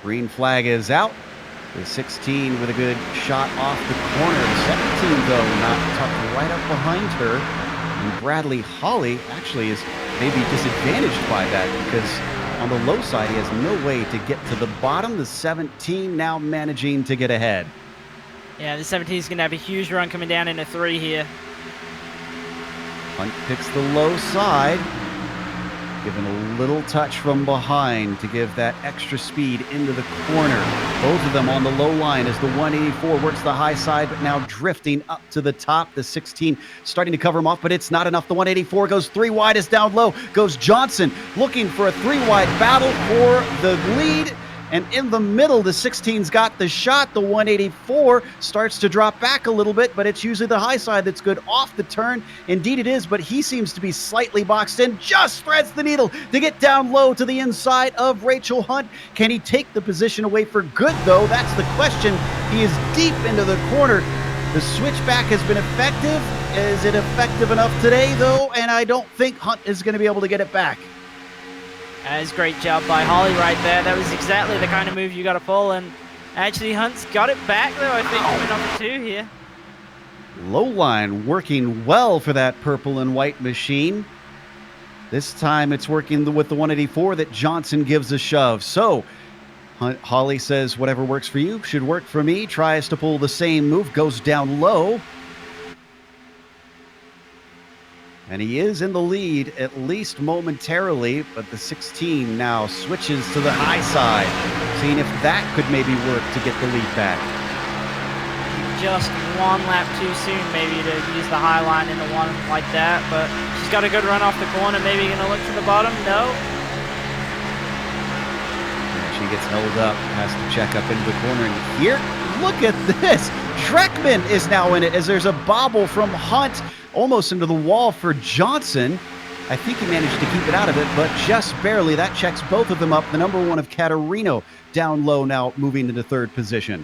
A: Green flag is out. The 16 with a good shot off the corner. The 17, though, not tucked right up behind her. And Bradley Holly actually is maybe disadvantaged by that, because on the low side, he has no way to get to the bottom. The 17 now managing to get ahead.
B: Yeah, the 17 is going to have a huge run coming down into 3 here.
A: Hunt picks the low side. Given a little touch from behind to give that extra speed into the corner. Both of them on the low line as the 184 works the high side, but now drifting up to the top. The 16 starting to cover him off, but it's not enough. The 184 goes 3 wide as down low goes Johnson, looking for a 3 wide battle for the lead. And in the middle, the 16's got the shot. The 184 starts to drop back a little bit, but it's usually the high side that's good off the turn. Indeed it is, but he seems to be slightly boxed in. Just threads the needle to get down low to the inside of Rachel Hunt. Can he take the position away for good, though? That's the question. He is deep into the corner. The switchback has been effective. Is it effective enough today, though? And I don't think Hunt is going to be able to get it back.
B: That was a great job by Holly right there. That was exactly the kind of move you got to pull, and actually Hunt's got it back though, I think, coming up 2 here.
A: Low line working well for that purple and white machine. This time it's working with the 184 that Johnson gives a shove. So Holly says whatever works for you should work for me. Tries to pull the same move, goes down low. And he is in the lead, at least momentarily, but the 16 now switches to the high side, seeing if that could maybe work to get the lead back.
B: Just 1 lap too soon maybe to use the high line into 1 like that, but she's got a good run off the corner. Maybe gonna look to the bottom. No.
A: She gets held up, has to check up into the corner, and here, look at this! Dreckman is now in it as there's a bobble from Hunt almost into the wall for Johnson. I think he managed to keep it out of it, but just barely. That checks both of them up. The number 1 of Caterino down low now, moving into 3rd position.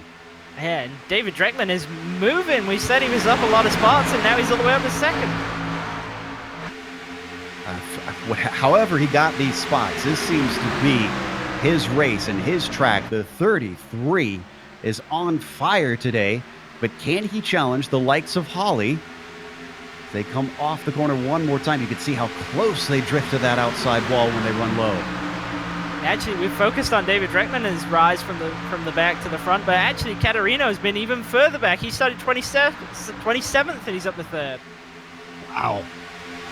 B: Man, David Dreckman is moving. We said he was up a lot of spots, and now he's all the way up to 2nd.
A: However he got these spots, this seems to be his race and his track. The 33 is on fire today, but can he challenge the likes of Holly? They come off the corner one more time. You can see how close they drift to that outside wall when they run low.
B: Actually, we've focused on David Dreckman and his rise from the back to the front, but actually Caterino has been even further back. He started 27th and he's up to 3rd.
A: Wow.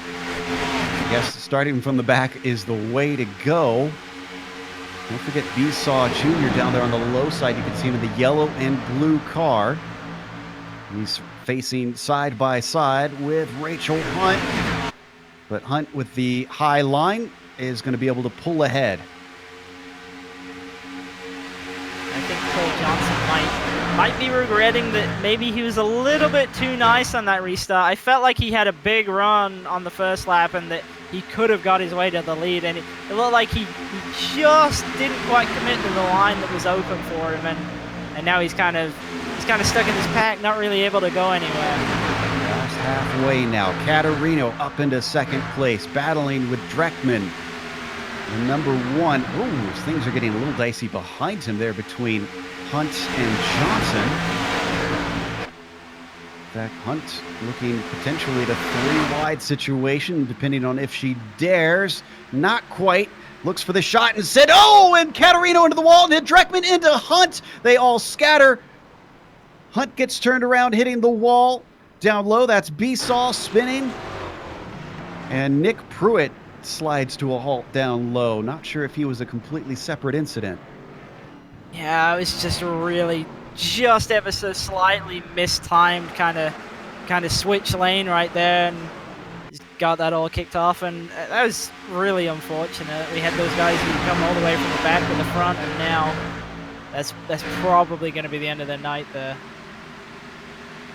A: I guess starting from the back is the way to go. Don't forget B-Saw Jr. down there on the low side. You can see him in the yellow and blue car. He's facing side by side with Rachel Hunt. But Hunt with the high line is going to be able to pull ahead.
B: I think Paul Johnson might be regretting that maybe he was a little bit too nice on that restart. I felt like he had a big run on the first lap and that he could have got his way to the lead, and it looked like he just didn't quite commit to the line that was open for him, and now he's kind of stuck in his pack, not really able to go anywhere.
A: Last halfway now. Caterino up into 2nd place, battling with Dreckman. And number 1. Ooh, things are getting a little dicey behind him there between Hunt and Johnson. In fact, Hunt looking potentially at a 3-wide situation, depending on if she dares. Not quite. Looks for the shot and said, oh, and Caterino into the wall, and hit Dreckman into Hunt. They all scatter. Hunt gets turned around, hitting the wall. Down low, that's B-Saw spinning. And Nick Pruitt slides to a halt down low. Not sure if he was a completely separate incident.
B: Yeah, it was just really just ever so slightly mistimed kind of switch lane right there, and just got that all kicked off, and that was really unfortunate. We had those guys who come all the way from the back to the front, and now that's probably going to be the end of the night there.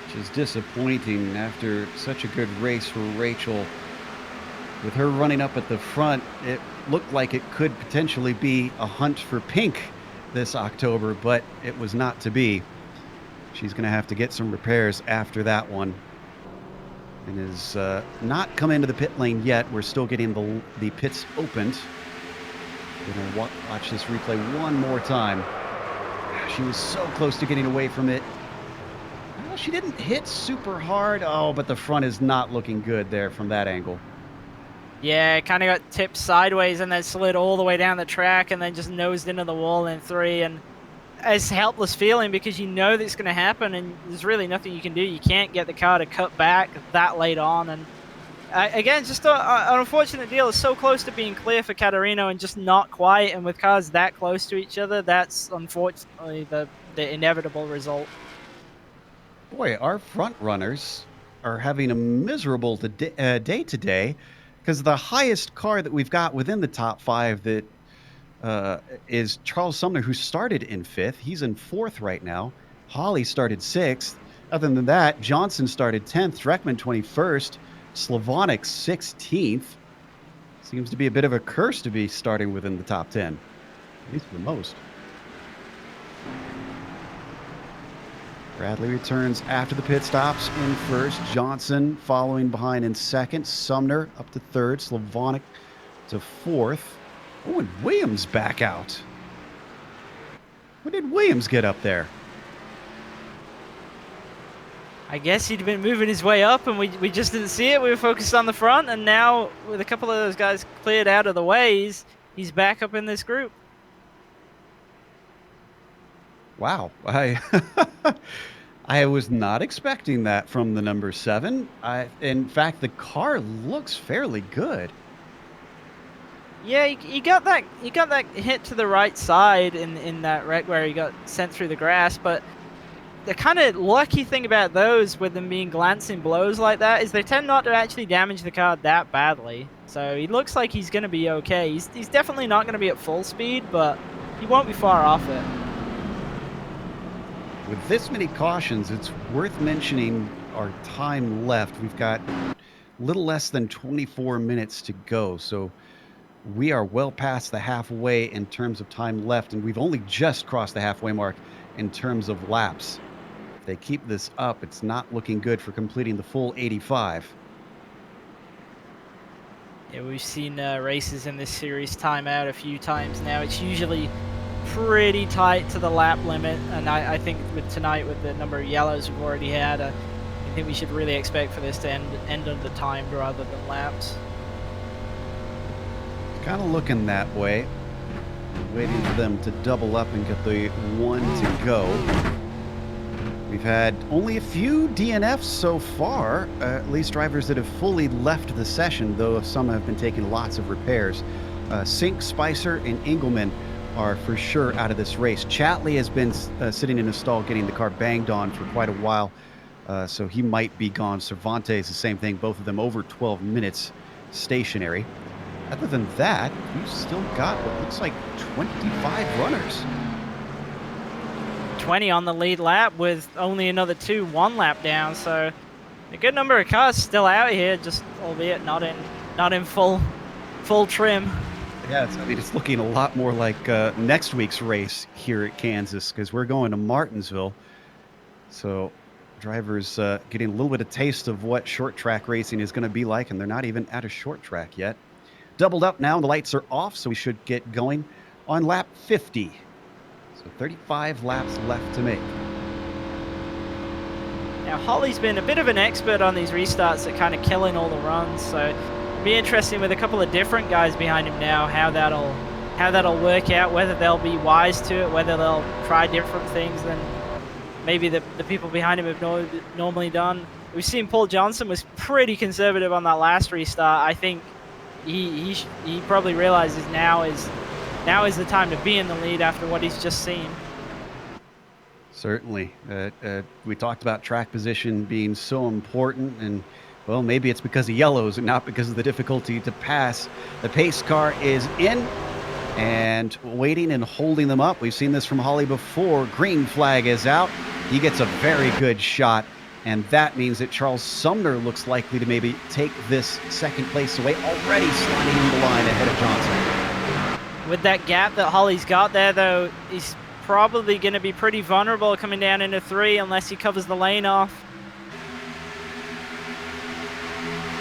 A: Which is disappointing after such a good race for Rachel. With her running up at the front, it looked like it could potentially be a hunt for pink this October, but it was not to be. She's going to have to get some repairs after that one, and is not come into the pit lane yet. We're still getting the pits opened. We're going to watch this replay one more time. She was so close to getting away from it. Well, she didn't hit super hard. Oh, but the front is not looking good there from that angle.
B: Yeah, it kind of got tipped sideways and then slid all the way down the track and then just nosed into the wall in 3. And it's a helpless feeling because you know that's going to happen and there's really nothing you can do. You can't get the car to cut back that late on. And again, just an unfortunate deal. It's so close to being clear for Caterino and just not quite. And with cars that close to each other, that's unfortunately the inevitable result.
A: Boy, our front runners are having a miserable day today, because the highest car that we've got within the top 5 that is Charles Sumner, who started in 5th. He's in 4th right now. Holly started 6th. Other than that, Johnson started 10th, Dreckman 21st, Slavonic 16th. Seems to be a bit of a curse to be starting within the top 10, at least for most. Bradley returns after the pit stops in 1st. Johnson following behind in 2nd. Sumner up to 3rd. Slavonic to 4th. Oh, and Williams back out. When did Williams get up there?
B: I guess he'd been moving his way up and we just didn't see it. We were focused on the front, and now with a couple of those guys cleared out of the way, he's back up in this group.
A: Wow. I was not expecting that from the number 7. In fact, the car looks fairly good.
B: Yeah, he got that hit to the right side in that wreck where he got sent through the grass, but the kind of lucky thing about those, with them being glancing blows like that, is they tend not to actually damage the car that badly. So he looks like he's going to be okay. He's definitely not going to be at full speed, but he won't be far off it.
A: With this many cautions, it's worth mentioning our time left. We've got a little less than 24 minutes to go, so we are well past the halfway in terms of time left, and we've only just crossed the halfway mark in terms of laps. If they keep this up, it's not looking good for completing the full 85.
B: Yeah, we've seen races in this series time out a few times now. It's usually pretty tight to the lap limit, and I think with tonight, with the number of yellows we've already had, I think we should really expect for this to end under timed rather than laps.
A: It's kind of looking that way. Waiting for them to double up and get the 1 to go. We've had only a few DNFs so far, at least drivers that have fully left the session, though some have been taking lots of repairs. Sink, Spicer, and Engelman are for sure out of this race. Chatley has been sitting in a stall getting the car banged on for quite a while, so he might be gone. Cervantes, the same thing, both of them over 12 minutes stationary. Other than that, we've still got what looks like 25 runners.
B: 20 on the lead lap with only another 2 1 lap down, so a good number of cars still out here, just albeit not in full trim.
A: Yeah, it's looking a lot more like next week's race here at Kansas, because we're going to Martinsville. So drivers getting a little bit of taste of what short track racing is going to be like, and they're not even at a short track yet. Doubled up now, and the lights are off, so we should get going on lap 50. So 35 laps left to make.
B: Now, Holly's been a bit of an expert on these restarts at kind of killing all the runs, so it'll be interesting with a couple of different guys behind him now how that'll work out, whether they'll be wise to it, whether they'll try different things than maybe the people behind him have normally done. We've seen Paul Johnson was pretty conservative on that last restart. I think he probably realizes now is the time to be in the lead after what he's just seen.
A: Certainly. We talked about track position being so important, and well, maybe it's because of yellows and not because of the difficulty to pass. The pace car is in and waiting and holding them up. We've seen this from Holly before. Green flag is out. He gets a very good shot, and that means that Charles Sumner looks likely to maybe take this second place away, already sliding in the line ahead of Johnson.
B: With that gap that Holly's got there, though, he's probably going to be pretty vulnerable coming down into 3 unless he covers the lane off.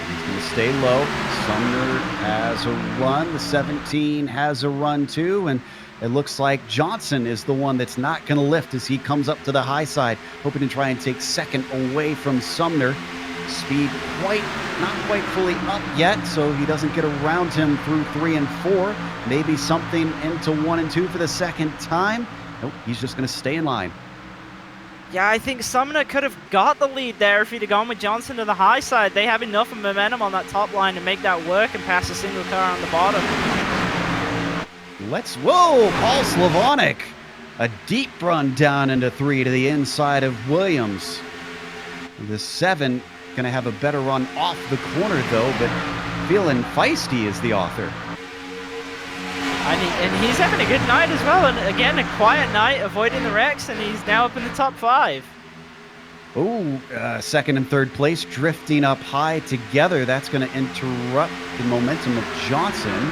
A: He's going to stay low. Sumner has a run. The 17 has a run too, and it looks like Johnson is the one that's not going to lift as he comes up to the high side, hoping to try and take second away from Sumner. Speed not quite fully up yet, so he doesn't get around him through 3 and 4. Maybe something into 1 and 2 for the second time. Nope, he's just going to stay in line.
B: Yeah, I think Sumner could have got the lead there if he'd have gone with Johnson to the high side. They have enough of momentum on that top line to make that work and pass a single car on the bottom.
A: Whoa, Paul Slavonic. A deep run down into 3 to the inside of Williams. The 7 going to have a better run off the corner, though, but feeling feisty is the author.
B: And he's having a good night as well. And again, a quiet night, avoiding the wrecks, and he's now up in the top 5.
A: Second and third place drifting up high together. That's going to interrupt the momentum of Johnson.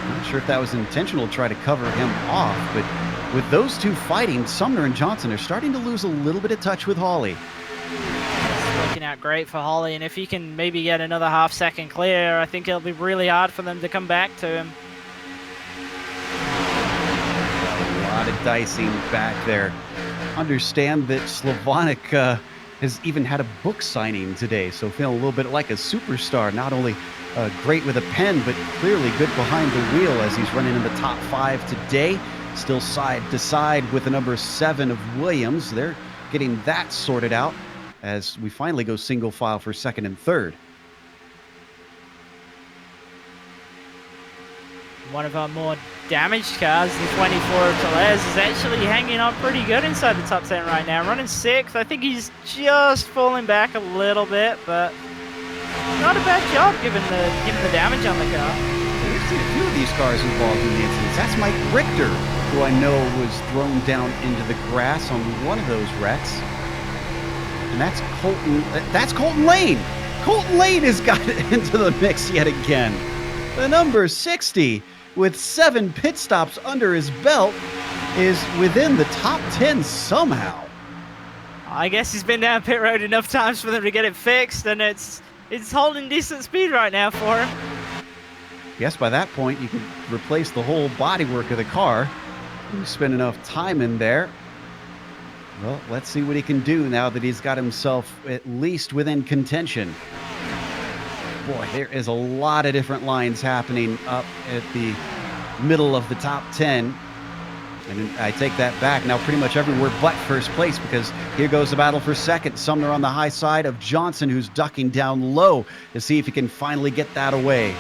A: Not sure if that was intentional to try to cover him off, but with those two fighting, Sumner and Johnson are starting to lose a little bit of touch with Hawley.
B: It's working out great for Hawley, and if he can maybe get another half-second clear, I think it'll be really hard for them to come back to him.
A: A lot of dicing back there. Understand that Slavonic has even had a book signing today, so feeling a little bit like a superstar. Not only great with a pen, but clearly good behind the wheel as he's running in the top 5 today. Still side to side with the number 7 of Williams. They're getting that sorted out as we finally go single file for second and third.
B: One of our more damaged cars, the 24 of Tellez, is actually hanging on pretty good inside the top 10 right now. Running 6th. I think he's just falling back a little bit, but not a bad job given the damage on the car.
A: We've seen a few of these cars involved in the incidents. That's Mike Richter, who I know was thrown down into the grass on one of those wrecks. And that's Colton Lane. Colton Lane has got into the mix yet again. The number 60, with 7 pit stops under his belt, is within the top 10 somehow.
B: I guess he's been down pit road enough times for them to get it fixed, and it's holding decent speed right now for him.
A: Yes, by that point, you could replace the whole bodywork of the car. You spend enough time in there. Well, let's see what he can do now that he's got himself at least within contention. Boy, there is a lot of different lines happening up at the middle of the top 10. And I take that back now pretty much everywhere but first place, because here goes the battle for second. Sumner on the high side of Johnson, who's ducking down low to see if he can finally get that away.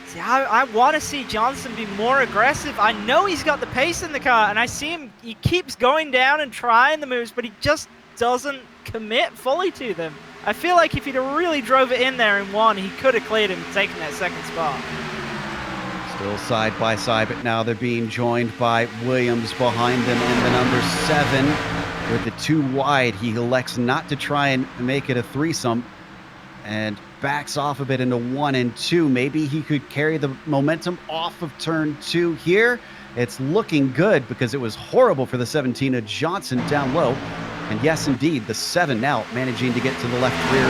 B: See, I want to see Johnson be more aggressive. I know he's got the pace in the car, and I see him, he keeps going down and trying the moves, but he just doesn't commit fully to them. I feel like if he'd really drove it in there and won, he could have cleared him and taken that second spot.
A: Still side by side, but now they're being joined by Williams behind them in the number 7. With the 2 wide, he elects not to try and make it a threesome and backs off a bit into 1 and 2. Maybe he could carry the momentum off of turn 2 here. It's looking good because it was horrible for the 17 of Johnson down low. And yes, indeed, the 7 now managing to get to the right rear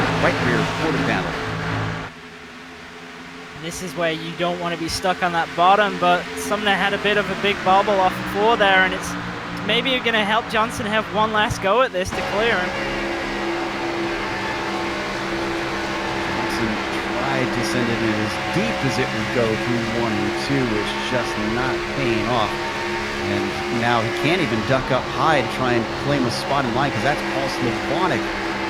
A: quarter panel.
B: This is where you don't want to be stuck on that bottom, but Sumner had a bit of a big bobble off before there, and it's maybe going to help Johnson have one last go at this to clear him.
A: Johnson tried to send it in as deep as it would go through 1 and 2. It's just not paying off. And now he can't even duck up high to try and claim a spot in line, because that's Paul Slavonic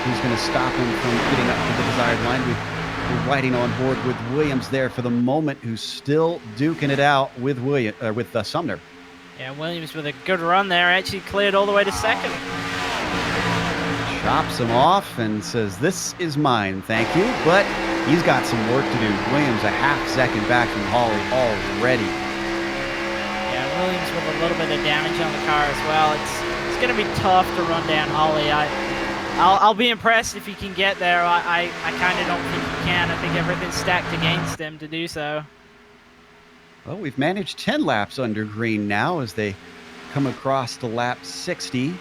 A: who's going to stop him from getting up to the desired line. We're riding on board with Williams there for the moment, who's still duking it out with Sumner.
B: Yeah, Williams with a good run there, actually cleared all the way to second.
A: Chops him off and says, "This is mine, thank you." But he's got some work to do. Williams a half second back from Hawley already.
B: Yeah, Williams with a little bit of damage on the car as well. It's going to be tough to run down Hawley. I'll be impressed if he can get there. I kind of don't think he can. I think everything's stacked against him to do so.
A: Well, we've managed 10 laps under green now as they come across to lap 60.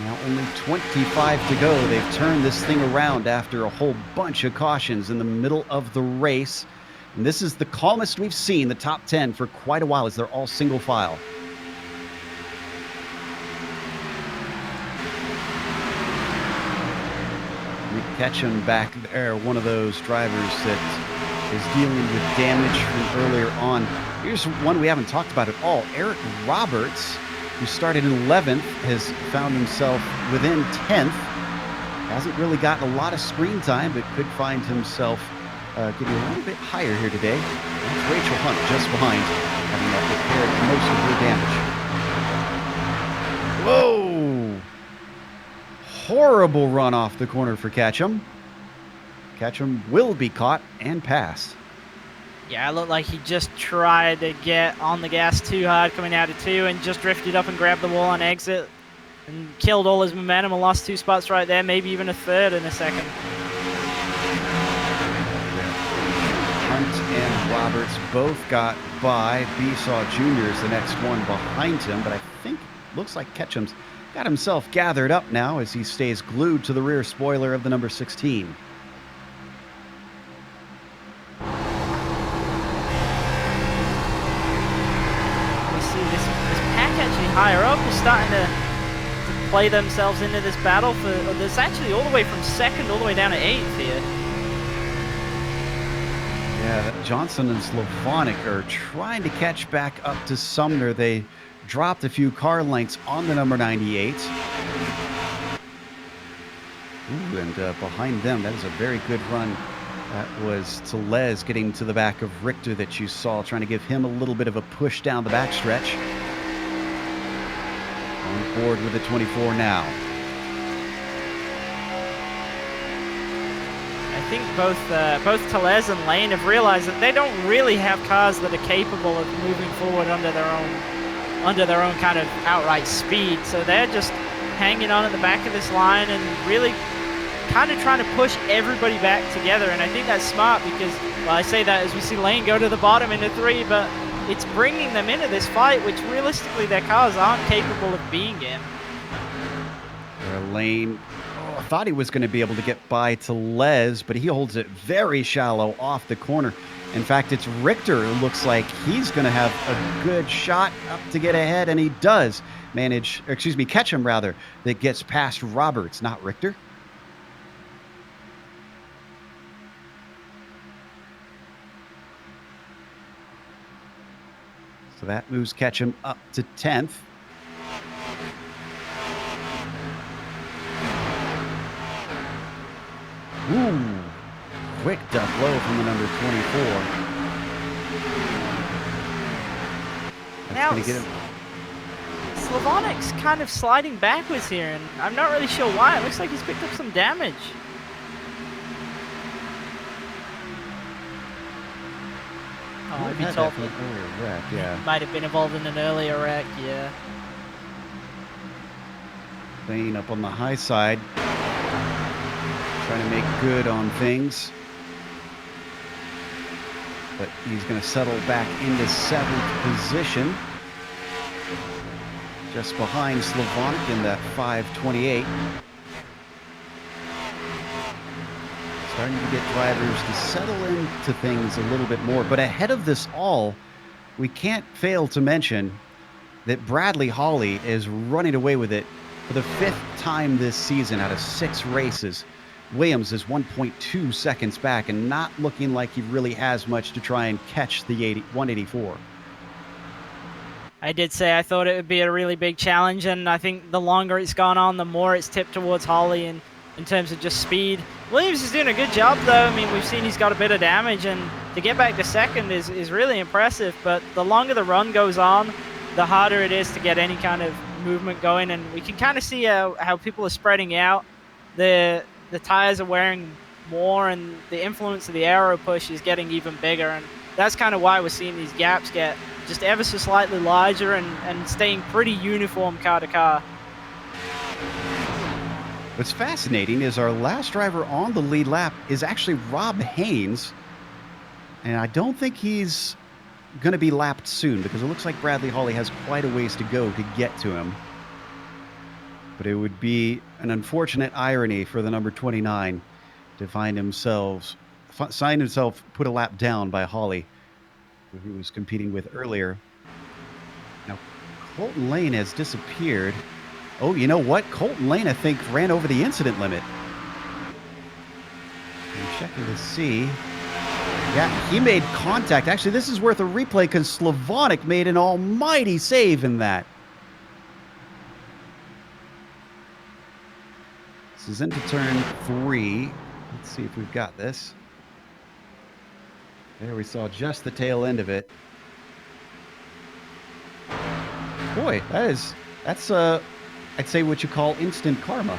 A: Now only 25 to go. They've turned this thing around after a whole bunch of cautions in the middle of the race. And this is the calmest we've seen the top 10 for quite a while as they're all single file. Nick Ketchum back there, one of those drivers that is dealing with damage from earlier on. Here's one we haven't talked about at all. Eric Roberts, who started in 11th, has found himself within 10th. Hasn't really gotten a lot of screen time, but could find himself getting a little bit higher here today. That's Rachel Hunt just behind, having repaired most of her damage. Whoa! Horrible run off the corner for Ketchum. Ketchum will be caught and passed.
B: Yeah, it looked like he just tried to get on the gas too hard coming out of 2 and just drifted up and grabbed the wall on exit and killed all his momentum and lost 2 spots right there, maybe even a third in a second.
A: Hunt and Roberts both got by. Besaw Jr. is the next one behind him, but I think looks like Ketchum's got himself gathered up now as he stays glued to the rear spoiler of the number 16.
B: Higher up is starting to play themselves into this battle for this actually all the way from second all the way down to 8th here.
A: Yeah, Johnson and Slavonic are trying to catch back up to Sumner. They dropped a few car lengths on the number 98. Ooh, and behind them, that is a very good run. That was Telez getting to the back of Richter that you saw, trying to give him a little bit of a push down the backstretch. On board with the 24 now.
B: I think both Telez and Lane have realized that they don't really have cars that are capable of moving forward under their own kind of outright speed. So they're just hanging on at the back of this line and really kind of trying to push everybody back together. And I think that's smart because, well, I say that as we see Lane go to the bottom into 3, but it's bringing them into this fight, which realistically their cars aren't capable of being in.
A: Lane, I thought he was going to be able to get by Telez, but he holds it very shallow off the corner. In fact, it's Richter who looks like he's going to have a good shot up to get ahead, and he does Ketchum rather, that gets past Roberts, not Richter. So that moves Ketchum up to 10th. Ooh, quick duck low from the number 24. That's
B: now
A: going to get him.
B: Slavonic's kind of sliding backwards here, and I'm not really sure why. It looks like he's picked up some damage. Oh,
A: I've had that from an earlier wreck, yeah.
B: Might have been involved in an earlier wreck, yeah.
A: Lane up on the high side, trying to make good on things. But he's going to settle back into 7th position. Just behind Slavonic in that 528. Starting to get drivers to settle into things a little bit more. But ahead of this all, we can't fail to mention that Bradley Hawley is running away with it for the 5th time this season out of 6 races. Williams is 1.2 seconds back and not looking like he really has much to try and catch the 184.
B: I did say I thought it would be a really big challenge, and I think the longer it's gone on, the more it's tipped towards Hawley in terms of just speed. Williams is doing a good job, though. I mean, we've seen he's got a bit of damage, and to get back to second is really impressive. But the longer the run goes on, the harder it is to get any kind of movement going. And we can kind of see how people are spreading out. The tires are wearing more, and the influence of the aero push is getting even bigger. And that's kind of why we're seeing these gaps get just ever so slightly larger and staying pretty uniform car to car.
A: What's fascinating is our last driver on the lead lap is actually Rob Haynes. And I don't think he's going to be lapped soon, because it looks like Bradley Hawley has quite a ways to go to get to him. But it would be an unfortunate irony for the number 29 to find himself put a lap down by Hawley, who he was competing with earlier. Now, Colton Lane has disappeared. Oh, you know what? Colton Lane, I think, ran over the incident limit. I'm checking to see. Yeah, he made contact. Actually, this is worth a replay because Slavonic made an almighty save in that. This is into turn 3. Let's see if we've got this. There, we saw just the tail end of it. Boy, that's I'd say what you call instant karma.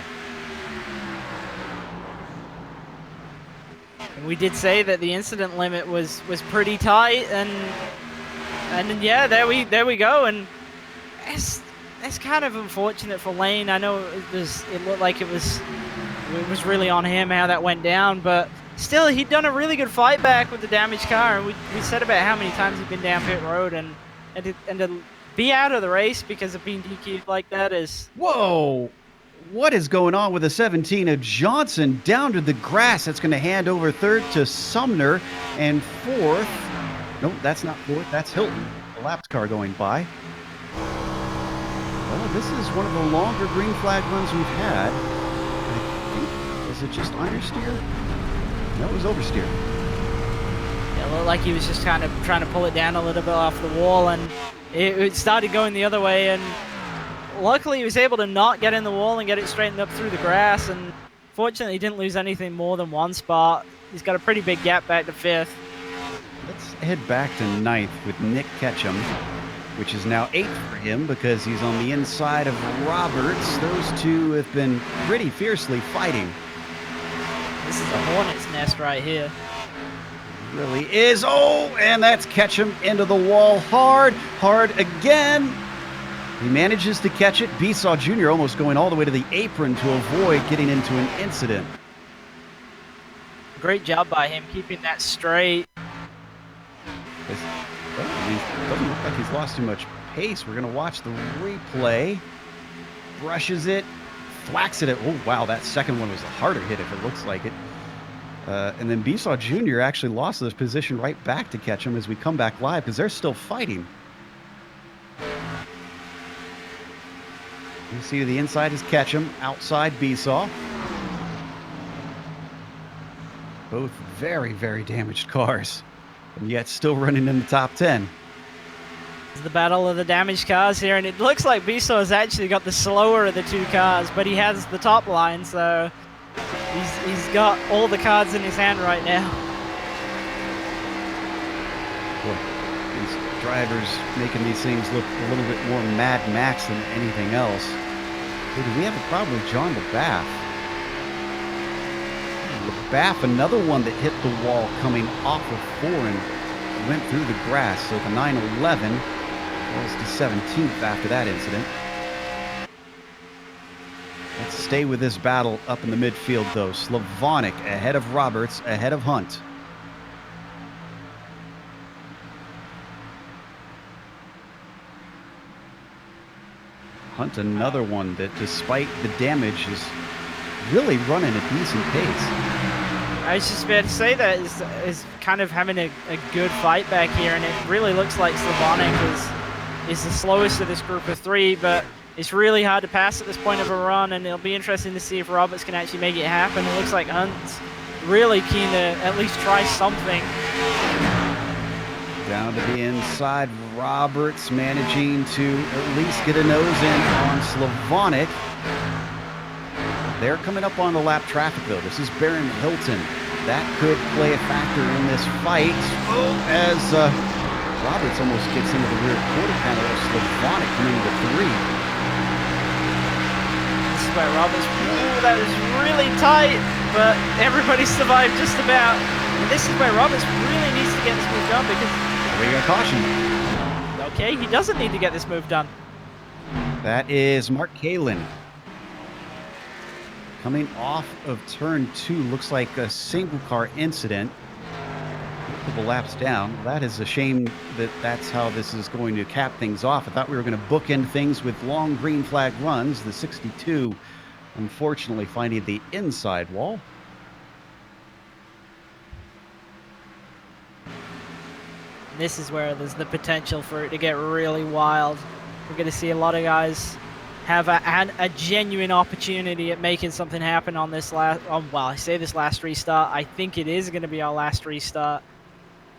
B: We did say that the incident limit was pretty tight, and yeah, there we go. And it's kind of unfortunate for Lane. I know it looked like it was really on him how that went down, but still, he'd done a really good fight back with the damaged car. And we said about how many times he'd been down pit road, and to be out of the race because of being DQ'd like that is...
A: Whoa! What is going on with the 17 of Johnson down to the grass? That's going to hand over third to Sumner, and fourth... Nope, that's not fourth. That's Hilton. The lapped car going by. Well, this is one of the longer green flag runs we've had. I think, was it just understeer? No, it was oversteer.
B: Yeah, it looked like he was just kind of trying to pull it down a little bit off the wall, and it started going the other way, and luckily he was able to not get in the wall and get it straightened up through the grass, and fortunately he didn't lose anything more than one spot. He's got a pretty big gap back to 5th.
A: Let's head back to 9th with Nick Ketchum, which is now 8th for him because he's on the inside of Roberts. Those two have been pretty fiercely fighting.
B: This is a hornet's nest right here.
A: It really is. Oh, and that's Ketchum into the wall hard again. He manages to catch it. Besaw Jr. almost going all the way to the apron to avoid getting into an incident.
B: Great job by him keeping that straight.
A: It doesn't look like he's lost too much pace. We're going to watch the replay. Brushes it, thwacks it. Oh, wow, that second one was a harder hit if it looks like it. And then Besaw Jr. actually lost this position right back to Ketchum as we come back live because they're still fighting. You see the inside is Ketchum, outside Besaw. Both very, very damaged cars, and yet still running in the top 10.
B: It's the battle of the damaged cars here, and it looks like Besaw has actually got the slower of the two cars, but he has the top line, so he's got all the cards in his hand right now.
A: Boy, these drivers making these things look a little bit more Mad Max than anything else. Hey, do we have a problem with John LaBaff? LaBaff, another one that hit the wall coming off of 4 and went through the grass. So the 911 falls to 17th after that incident. Let's stay with this battle up in the midfield, though. Slavonic ahead of Roberts, ahead of Hunt. Hunt, another one that, despite the damage, is really running a decent pace.
B: I was just about to say that is kind of having a good fight back here, and it really looks like Slavonic is the slowest of this group of 3, but it's really hard to pass at this point of a run, and it'll be interesting to see if Roberts can actually make it happen. It looks like Hunt's really keen to at least try something.
A: Down to the inside, Roberts managing to at least get a nose in on Slavonic. They're coming up on the lap traffic, though. This is Baron Hilton. That could play a factor in this fight. Oh, as Roberts almost gets into the rear quarter panel of Slavonic coming into 3.
B: This is where Roberts, ooh, that was really tight, but everybody survived just about. And this is where Roberts really needs to get this move done because...
A: We got caution.
B: Okay, he doesn't need to get this move done.
A: That is Mark Kalin. Coming off of turn 2, looks like a single car incident. A couple laps down. That is a shame that that's how this is going to cap things off. I thought we were going to bookend things with long green flag runs. The 62, unfortunately, finding the inside wall.
B: This is where there's the potential for it to get really wild. We're going to see a lot of guys have a genuine opportunity at making something happen on this last, well, I say this last restart. I think it is going to be our last restart.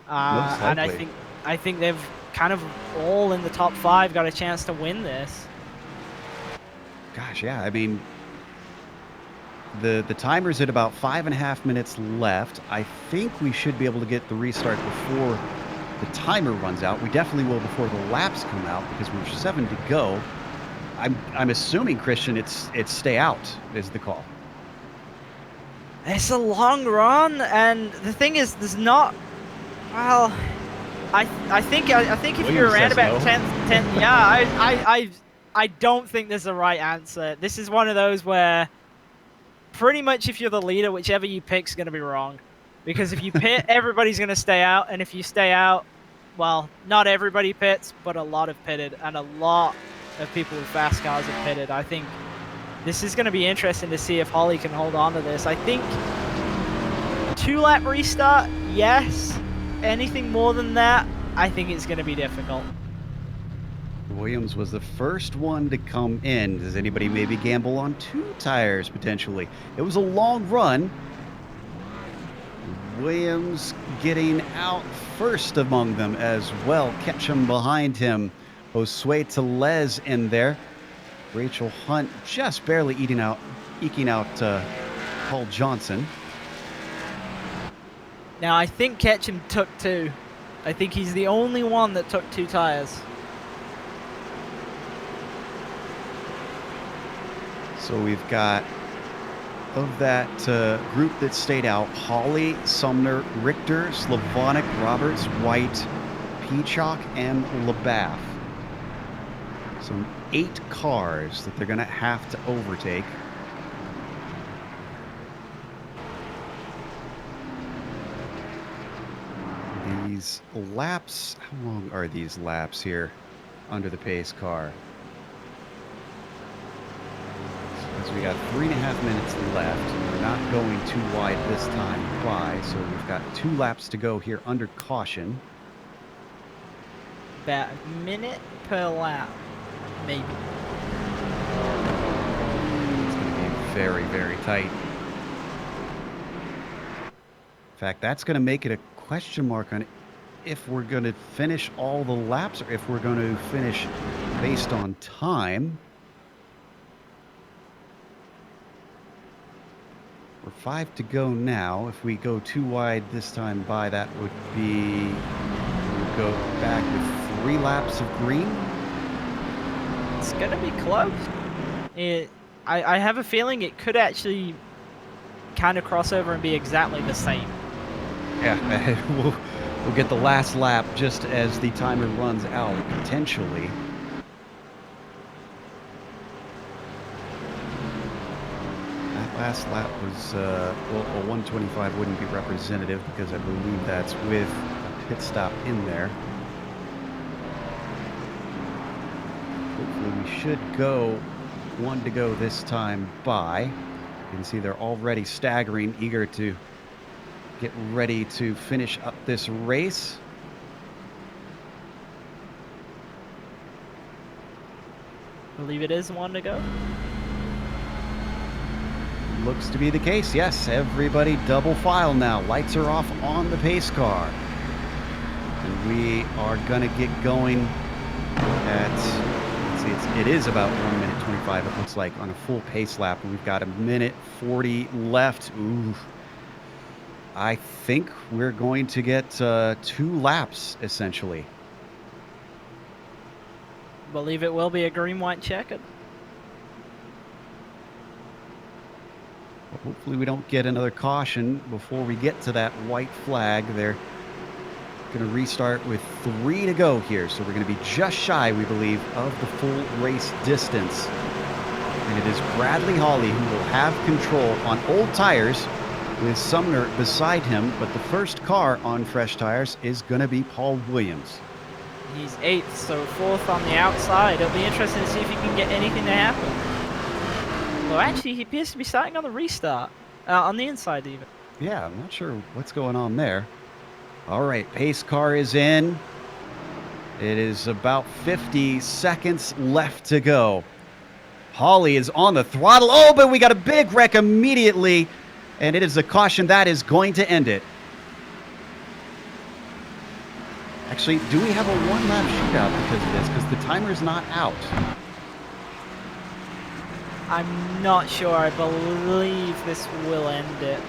B: And I think they've kind of all in the top 5 got a chance to win this.
A: Gosh, yeah. I mean, the timer's at about 5.5 minutes left. I think we should be able to get the restart before the timer runs out. We definitely will before the laps come out because we're 7 to go. I'm assuming, Christian, it's stay out is the call.
B: It's a long run, and the thing is, there's not. Well, I think if you're around about 10, yeah, I don't think there's a right answer. This is one of those where pretty much if you're the leader, whichever you pick is going to be wrong, because if you pit, everybody's going to stay out, and if you stay out, well, not everybody pits, but a lot have pitted, and a lot of people with fast cars have pitted. I think this is going to be interesting to see if Holly can hold on to this. I think 2-lap restart, yes. Anything more than that, I think it's going to be difficult.
A: Williams was the first one to come in. Does anybody maybe gamble on 2 tires potentially? It was a long run. Williams getting out first among them as well. Ketchum behind him. Osway to Les in there. Rachel Hunt just barely eking out Paul Johnson.
B: Now, I think Ketchum took 2. I think he's the only one that took 2 tires.
A: So we've got, of that group that stayed out, Holly, Sumner, Richter, Slavonic, Roberts, White, Peacock, and LaBath. So 8 cars that they're going to have to overtake. These laps, how long are these laps here under the pace car? So we got 3.5 minutes left. We're not going too wide this time by, so we've got 2 laps to go here under caution.
B: About a minute per lap, maybe.
A: It's going to be very, very tight. In fact, that's going to make it a question mark on if we're going to finish all the laps or if we're going to finish based on time. We're 5 to go now. If we go too wide this time by, that would be, we'll go back with 3 laps of green.
B: It's going to be close. I have a feeling it could actually kind of cross over and be exactly the same.
A: Yeah, we'll get the last lap just as the timer runs out, potentially. That last lap was, well, a 125 wouldn't be representative because I believe that's with a pit stop in there. Hopefully we should go 1 to go this time by. You can see they're already staggering, eager to get ready to finish up this race.
B: I believe it is 1 to go.
A: Looks to be the case, yes. Everybody double file now. Lights are off on the pace car. And we are going to get going at, let's see, it is about 1 minute 25, it looks like, on a full pace lap. And we've got a minute 40 left. Ooh. I think we're going to get 2 laps, essentially.
B: believe it will be a green-white checkered.
A: Well, hopefully we don't get another caution before we get to that white flag. They're going to restart with 3 to go here, so we're going to be just shy, we believe, of the full race distance. And it is Bradley Hawley who will have control on old tires with Sumner beside him, but the first car on fresh tires is going to be Paul Williams.
B: He's 8th, so 4th on the outside. It'll be interesting to see if he can get anything to happen. Well, actually, he appears to be starting on the restart, on the inside even.
A: Yeah, I'm not sure what's going on there. All right, pace car is in. It is about 50 seconds left to go. Hawley is on the throttle. Oh, but we got a big wreck immediately, and it is a caution that is going to end it. Actually, do we have a one-lap shootout because of this? Because the timer's not out.
B: I'm not sure. I believe this will end it.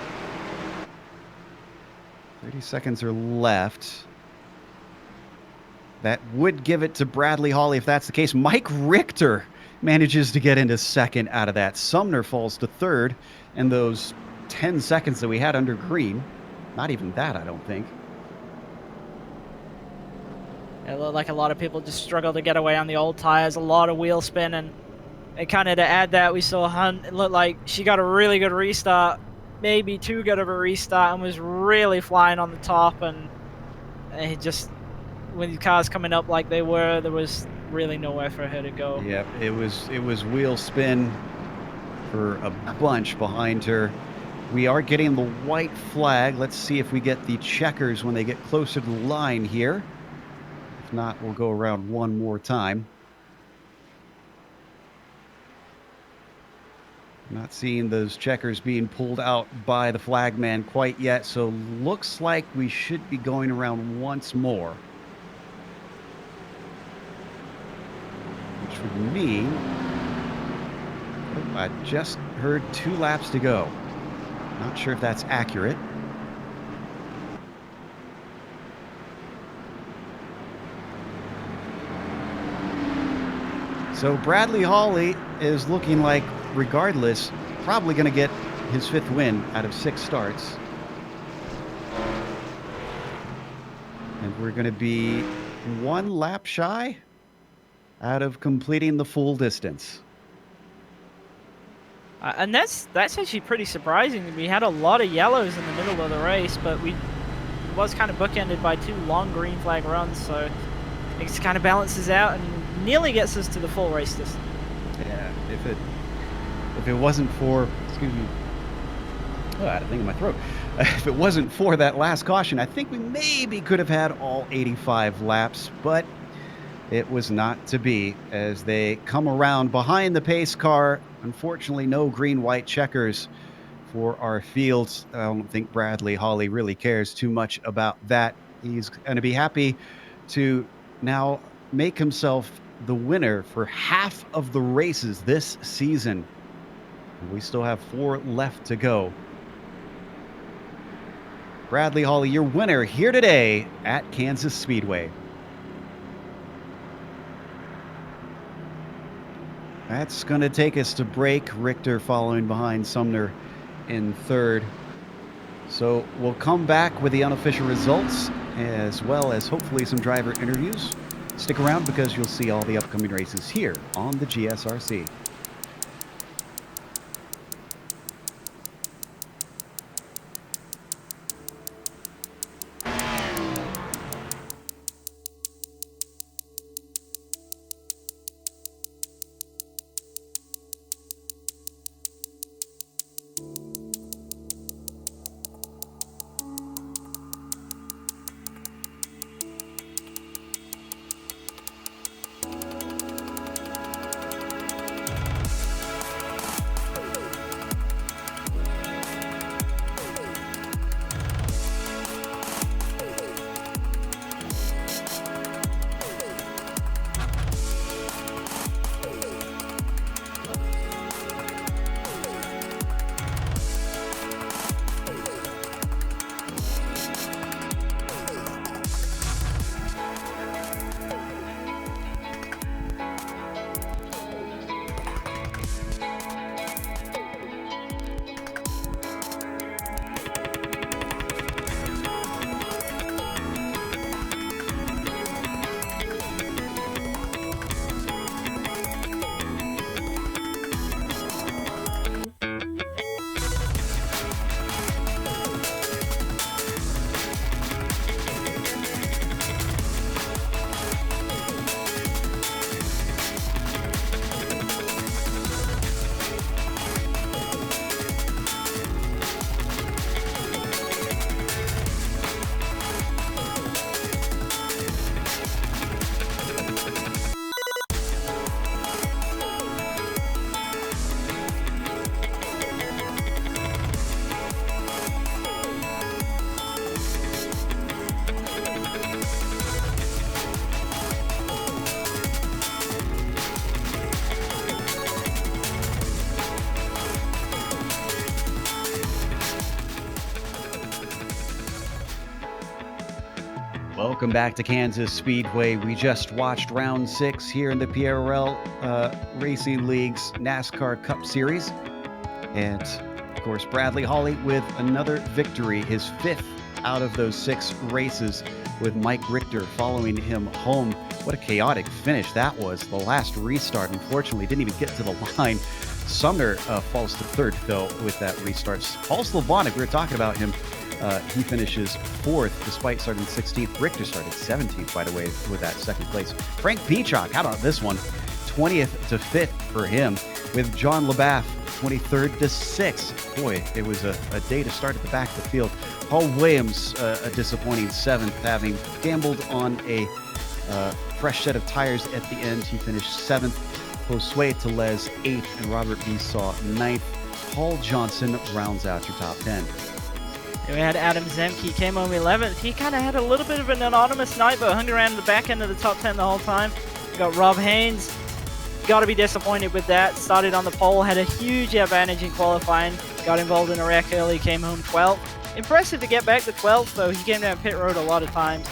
A: 30 seconds are left. That would give it to Bradley Hawley if that's the case. Mike Richter manages to get into second out of that. Sumner falls to third, and those 10 seconds that we had under green, not even that, I don't think.
B: It looked like a lot of people just struggled to get away on the old tires, a lot of wheel spin, and kind of to add that, we saw Hunt, it looked like she got a really good restart, maybe too good of a restart, and was really flying on the top, and it just, when the cars coming up like they were, there was really nowhere for her to go.
A: Yep, it was wheel spin for a bunch behind her. We are getting the white flag. Let's see if we get the checkers when they get closer to the line here. If not, we'll go around one more time. Not seeing those checkers being pulled out by the flagman quite yet, so looks like we should be going around once more. Which would mean, I just heard 2 laps to go. Not sure if that's accurate. So Bradley Hawley is looking like, regardless, probably going to get his 5th win out of 6 starts. And we're going to be 1 lap shy out of completing the full distance.
B: And that's actually pretty surprising. We had a lot of yellows in the middle of the race, but it was kind of bookended by 2 long green flag runs, so it kind of balances out and nearly gets us to the full race distance.
A: Yeah, if it wasn't for, excuse me, oh, I had a thing in my throat. If it wasn't for that last caution, I think we maybe could have had all 85 laps, but it was not to be as they come around behind the pace car. Unfortunately, no green-white checkers for our fields. I don't think Bradley Hawley really cares too much about that. He's going to be happy to now make himself the winner for half of the races this season. We still have 4 left to go. Bradley Hawley, your winner here today at Kansas Speedway. That's going to take us to break. Richter following behind Sumner in 3rd. So we'll come back with the unofficial results, as well as hopefully some driver interviews. Stick around because you'll see all the upcoming races here on the GSRC. Welcome back to Kansas Speedway. We just watched round 6 here in the PRL Racing League's NASCAR Cup Series. And, of course, Bradley Hawley with another victory, his 5th out of those 6 races, with Mike Richter following him home. What a chaotic finish that was. The last restart, unfortunately, didn't even get to the line. Sumner falls to 3rd, though, with that restart. Paul Slavonic, we were talking about him. He finishes 4th despite starting 16th. Richter started 17th, by the way, with that 2nd place. Frank Peacock, how about this one? 20th to 5th for him, with John LaBath 23rd to 6th. Boy, it was a day to start at the back of the field. Paul Williams, a disappointing 7th, having gambled on a fresh set of tires at the end. He finished 7th. Josue Telez 8th, and Robert Esau 9th. Paul Johnson rounds out your top 10.
B: We had Adam Zemke, came home 11th. He kind of had a little bit of an anonymous night, but hung around the back end of the top 10 the whole time. We got Rob Haynes. Got to be disappointed with that. Started on the pole, had a huge advantage in qualifying. Got involved in a wreck early, came home 12th. Impressive to get back to 12th, though. He came down pit road a lot of times.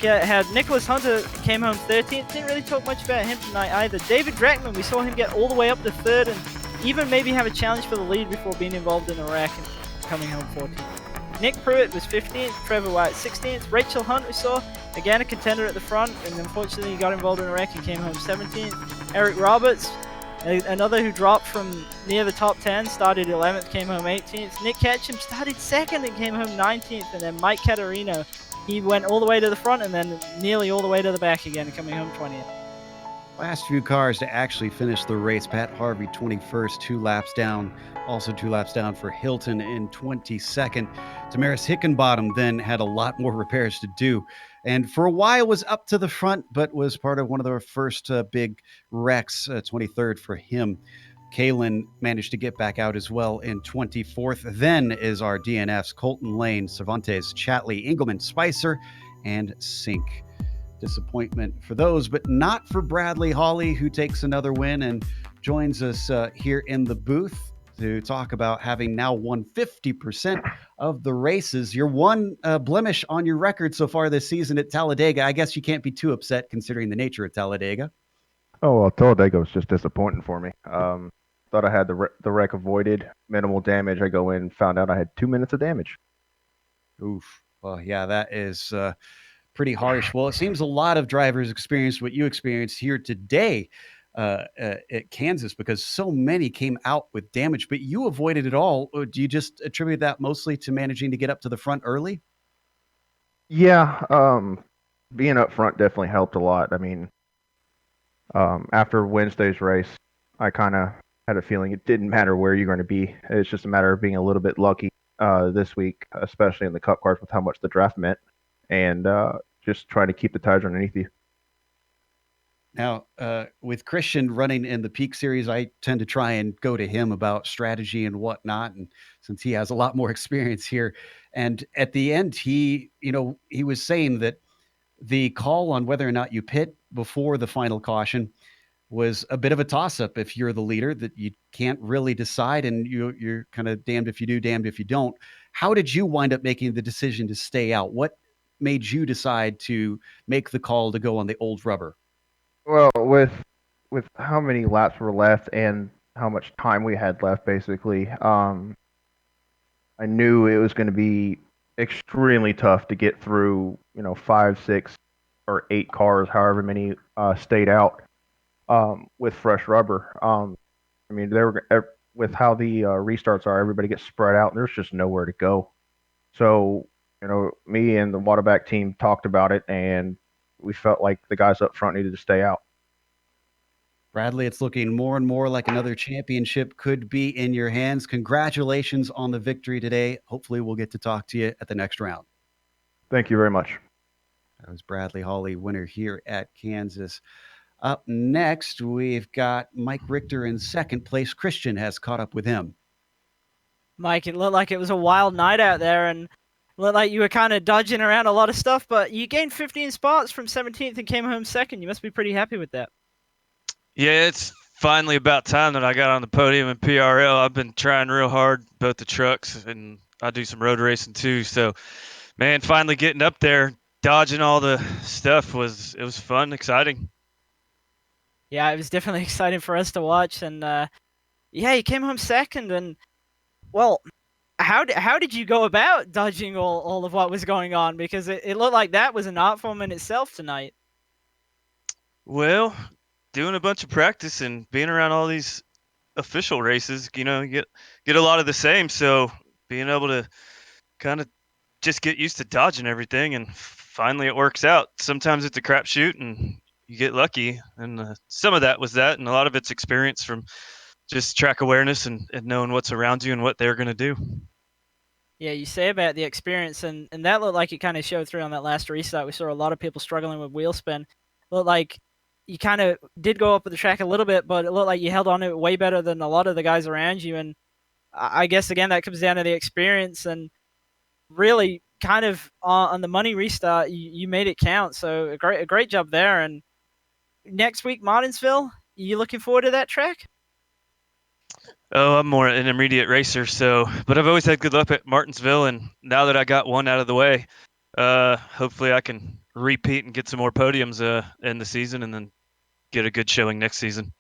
B: Had Nicholas Hunter, came home 13th. Didn't really talk much about him tonight either. David Dreckman, we saw him get all the way up to 3rd and even maybe have a challenge for the lead before being involved in a wreck and coming home 14th. Nick Pruitt was 15th, Trevor White 16th, Rachel Hunt we saw, again a contender at the front, and unfortunately he got involved in a wreck and came home 17th. Eric Roberts, another who dropped from near the top 10, started 11th, came home 18th. Nick Ketchum started 2nd and came home 19th, and then Mike Caterino, he went all the way to the front and then nearly all the way to the back again, coming home 20th.
A: Last few cars to actually finish the race. Pat Harvey 21st, 2 laps down. Also 2 laps down for Hilton in 22nd. Tamaris Hickenbottom then had a lot more repairs to do. And for a while was up to the front, but was part of one of the first big wrecks, 23rd for him. Kalen managed to get back out as well in 24th. Then is our DNFs, Colton Lane, Cervantes, Chatley, Engelman, Spicer, and Sink. Disappointment for those, but not for Bradley Hawley, who takes another win and joins us here in the booth to talk about having now won 50% of the races. Your one blemish on your record so far this season at Talladega. I guess you can't be too upset considering the nature of Talladega.
D: Oh, well, Talladega was just disappointing for me. Thought I had the wreck avoided, minimal damage. I go in, found out I had 2 minutes of damage.
A: Oof. Well, yeah, that is pretty harsh. Well, it seems a lot of drivers experienced what you experienced here today at Kansas, because so many came out with damage, but you avoided it all. Do you just attribute that mostly to managing to get up to the front early?
D: Yeah, being up front definitely helped a lot. I mean, after Wednesday's race, I kind of had a feeling it didn't matter where you're going to be. It's just a matter of being a little bit lucky this week, especially in the Cup cars with how much the draft meant, and just trying to keep the tires underneath you.
A: Now, with Christian running in the Peak Series, I tend to try and go to him about strategy and whatnot. And since he has a lot more experience here, and at the end, he was saying that the call on whether or not you pit before the final caution was a bit of a toss-up. If you're the leader, that you can't really decide, and you're kind of damned if you do, damned if you don't. How did you wind up making the decision to stay out? What made you decide to make the call to go on the old rubber?
D: Well, with how many laps were left and how much time we had left, basically, I knew it was going to be extremely tough to get through, 5, 6, or 8 cars, however many stayed out with fresh rubber. I mean, they were with how the restarts are, everybody gets spread out, and there's just nowhere to go. So, me and the Waterback team talked about it, and we felt like the guys up front needed to stay out.
A: Bradley, it's looking more and more like another championship could be in your hands. Congratulations on the victory today. Hopefully we'll get to talk to you at the next round.
D: Thank you very much.
A: That was Bradley Hawley, winner here at Kansas. Up next, we've got Mike Richter in second place. Christian has caught up with him.
B: Mike, it looked like it was a wild night out there, and looked like you were kind of dodging around a lot of stuff, but you gained 15 spots from 17th and came home second. You must be pretty happy with that.
E: Yeah, it's finally about time that I got on the podium in PRL. I've been trying real hard, both the trucks, and I do some road racing too. So, man, finally getting up there. dodging all the stuff was fun, exciting.
B: Yeah, it was definitely exciting for us to watch, and yeah, he came home second, and well, how did you go about dodging all of what was going on? Because it looked like that was an art form in itself tonight.
E: Well, doing a bunch of practice and being around all these official races, you get a lot of the same. So being able to kind of just get used to dodging everything, and finally it works out. Sometimes it's a crapshoot, and you get lucky, and some of that was that, and a lot of it's experience from just track awareness and knowing what's around you and what they're going to do.
B: Yeah, you say about the experience, and that looked like it kind of showed through on that last restart. We saw a lot of people struggling with wheel spin. Looked like you kind of did go up the track a little bit, but it looked like you held on to it way better than a lot of the guys around you. And I guess, again, that comes down to the experience, and really kind of on the money restart, you made it count. So a great job there. And next week, Martinsville, you looking forward to that track?
E: Oh, I'm more an intermediate racer, but I've always had good luck at Martinsville, and now that I got one out of the way, hopefully I can repeat and get some more podiums in the season, and then get a good showing next season.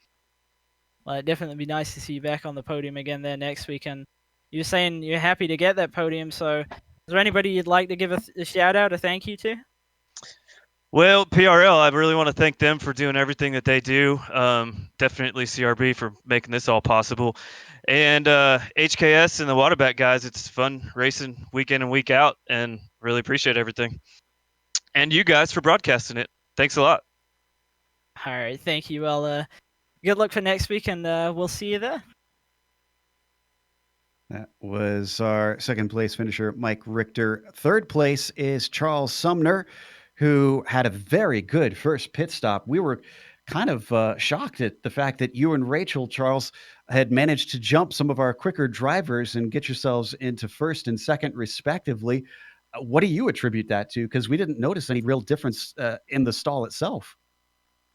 B: Well, it'd definitely be nice to see you back on the podium again there next week. And you're saying you're happy to get that podium, so is there anybody you'd like to give a shout out, a thank you to?
E: Well, PRL, I really want to thank them for doing everything that they do. Definitely CRB for making this all possible. And HKS and the Waterback guys, it's fun racing week in and week out, and really appreciate everything. And you guys for broadcasting it. Thanks a lot.
B: All right, thank you. Well, good luck for next week, and we'll see you there.
A: That was our second place finisher, Mike Richter. Third place is Charles Sumner, who had a very good first pit stop. We were kind of shocked at the fact that you and Rachel, Charles, had managed to jump some of our quicker drivers and get yourselves into first and second, respectively. What do you attribute that to? Because we didn't notice any real difference in the stall itself.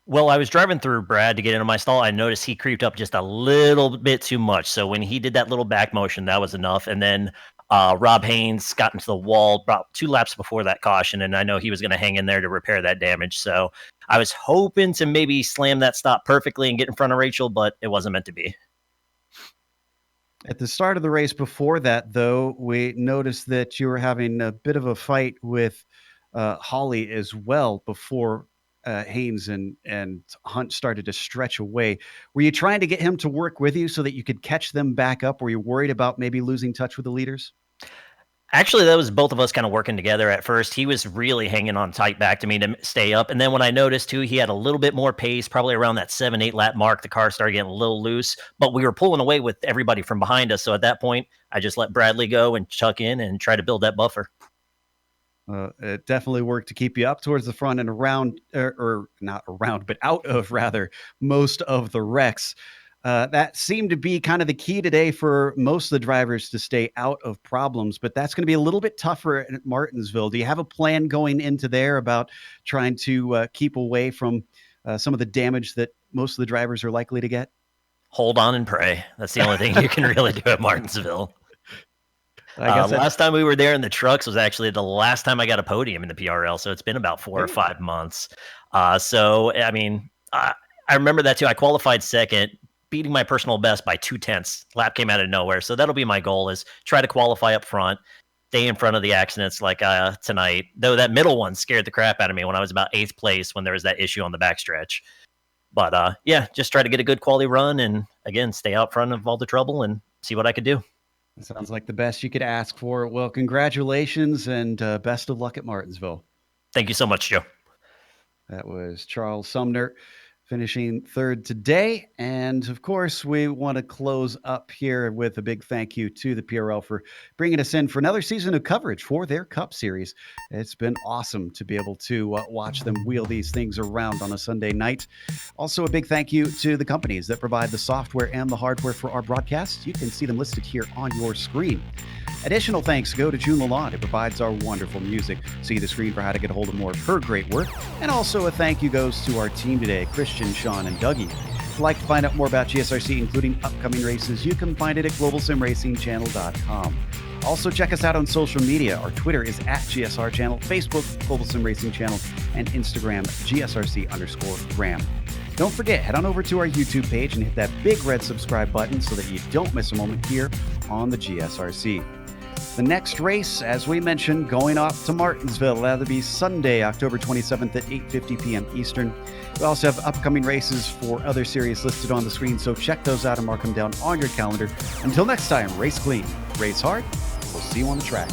F: Well, I was driving through Brad to get into my stall. I noticed he creeped up just a little bit too much. So when he did that little back motion, that was enough. And then Rob Haynes got into the wall about 2 laps before that caution, and I know he was going to hang in there to repair that damage. So I was hoping to maybe slam that stop perfectly and get in front of Rachel, but it wasn't meant to be.
A: At the start of the race before that, though, we noticed that you were having a bit of a fight with Holly as well before Haynes and Hunt started to stretch away. Were you trying to get him to work with you so that you could catch them back up? Were you worried about maybe losing touch with the leaders?
F: Actually, that was both of us kind of working together at first. He was really hanging on tight back to me to stay up. And then when I noticed, too, he had a little bit more pace, probably around that 7-8 lap mark, the car started getting a little loose. But we were pulling away with everybody from behind us. So at that point, I just let Bradley go and chuck in and try to build that buffer.
A: It definitely worked to keep you up towards the front and around, or not around, but out of, rather, most of the wrecks. That seemed to be kind of the key today for most of the drivers to stay out of problems, but that's going to be a little bit tougher at Martinsville. Do you have a plan going into there about trying to keep away from some of the damage that most of the drivers are likely to get?
F: Hold on and pray. That's the only thing you can really do at Martinsville.
A: I guess
F: last time we were there in the trucks was actually the last time I got a podium in the PRL. So it's been about 4 or 5 months. So, I mean, I remember that too. I qualified second, beating my personal best by 0.2. Lap came out of nowhere. So that'll be my goal, is try to qualify up front, stay in front of the accidents like tonight. Though that middle one scared the crap out of me when I was about 8th place when there was that issue on the backstretch. But yeah, just try to get a good quality run and, again, stay out front of all the trouble and see what I could do.
A: It sounds like the best you could ask for. Well, congratulations and best of luck at Martinsville.
F: Thank you so much, Joe.
A: That was Charles Sumner finishing third today. And of course, we want to close up here with a big thank you to the PRL for bringing us in for another season of coverage for their Cup Series. It's been awesome to be able to watch them wheel these things around on a Sunday night. Also, a big thank you to the companies that provide the software and the hardware for our broadcasts. You can see them listed here on your screen. Additional thanks go to June Lalonde, who provides our wonderful music. See the screen for how to get a hold of more of her great work. And also a thank you goes to our team today, Christian, Sean, and Dougie. If you'd like to find out more about GSRC, including upcoming races, you can find it at globalsimracingchannel.com. Also, check us out on social media. Our Twitter is at GSR Channel, Facebook, Global SimRacing Channel, and Instagram, GSRC_Gram. Don't forget, head on over to our YouTube page and hit that big red subscribe button so that you don't miss a moment here on the GSRC. The next race, as we mentioned, going off to Martinsville. That'll be Sunday, October 27th at 8:50 p.m. Eastern. We also have upcoming races for other series listed on the screen, so check those out and mark them down on your calendar. Until next time, race clean, race hard. We'll see you on the track.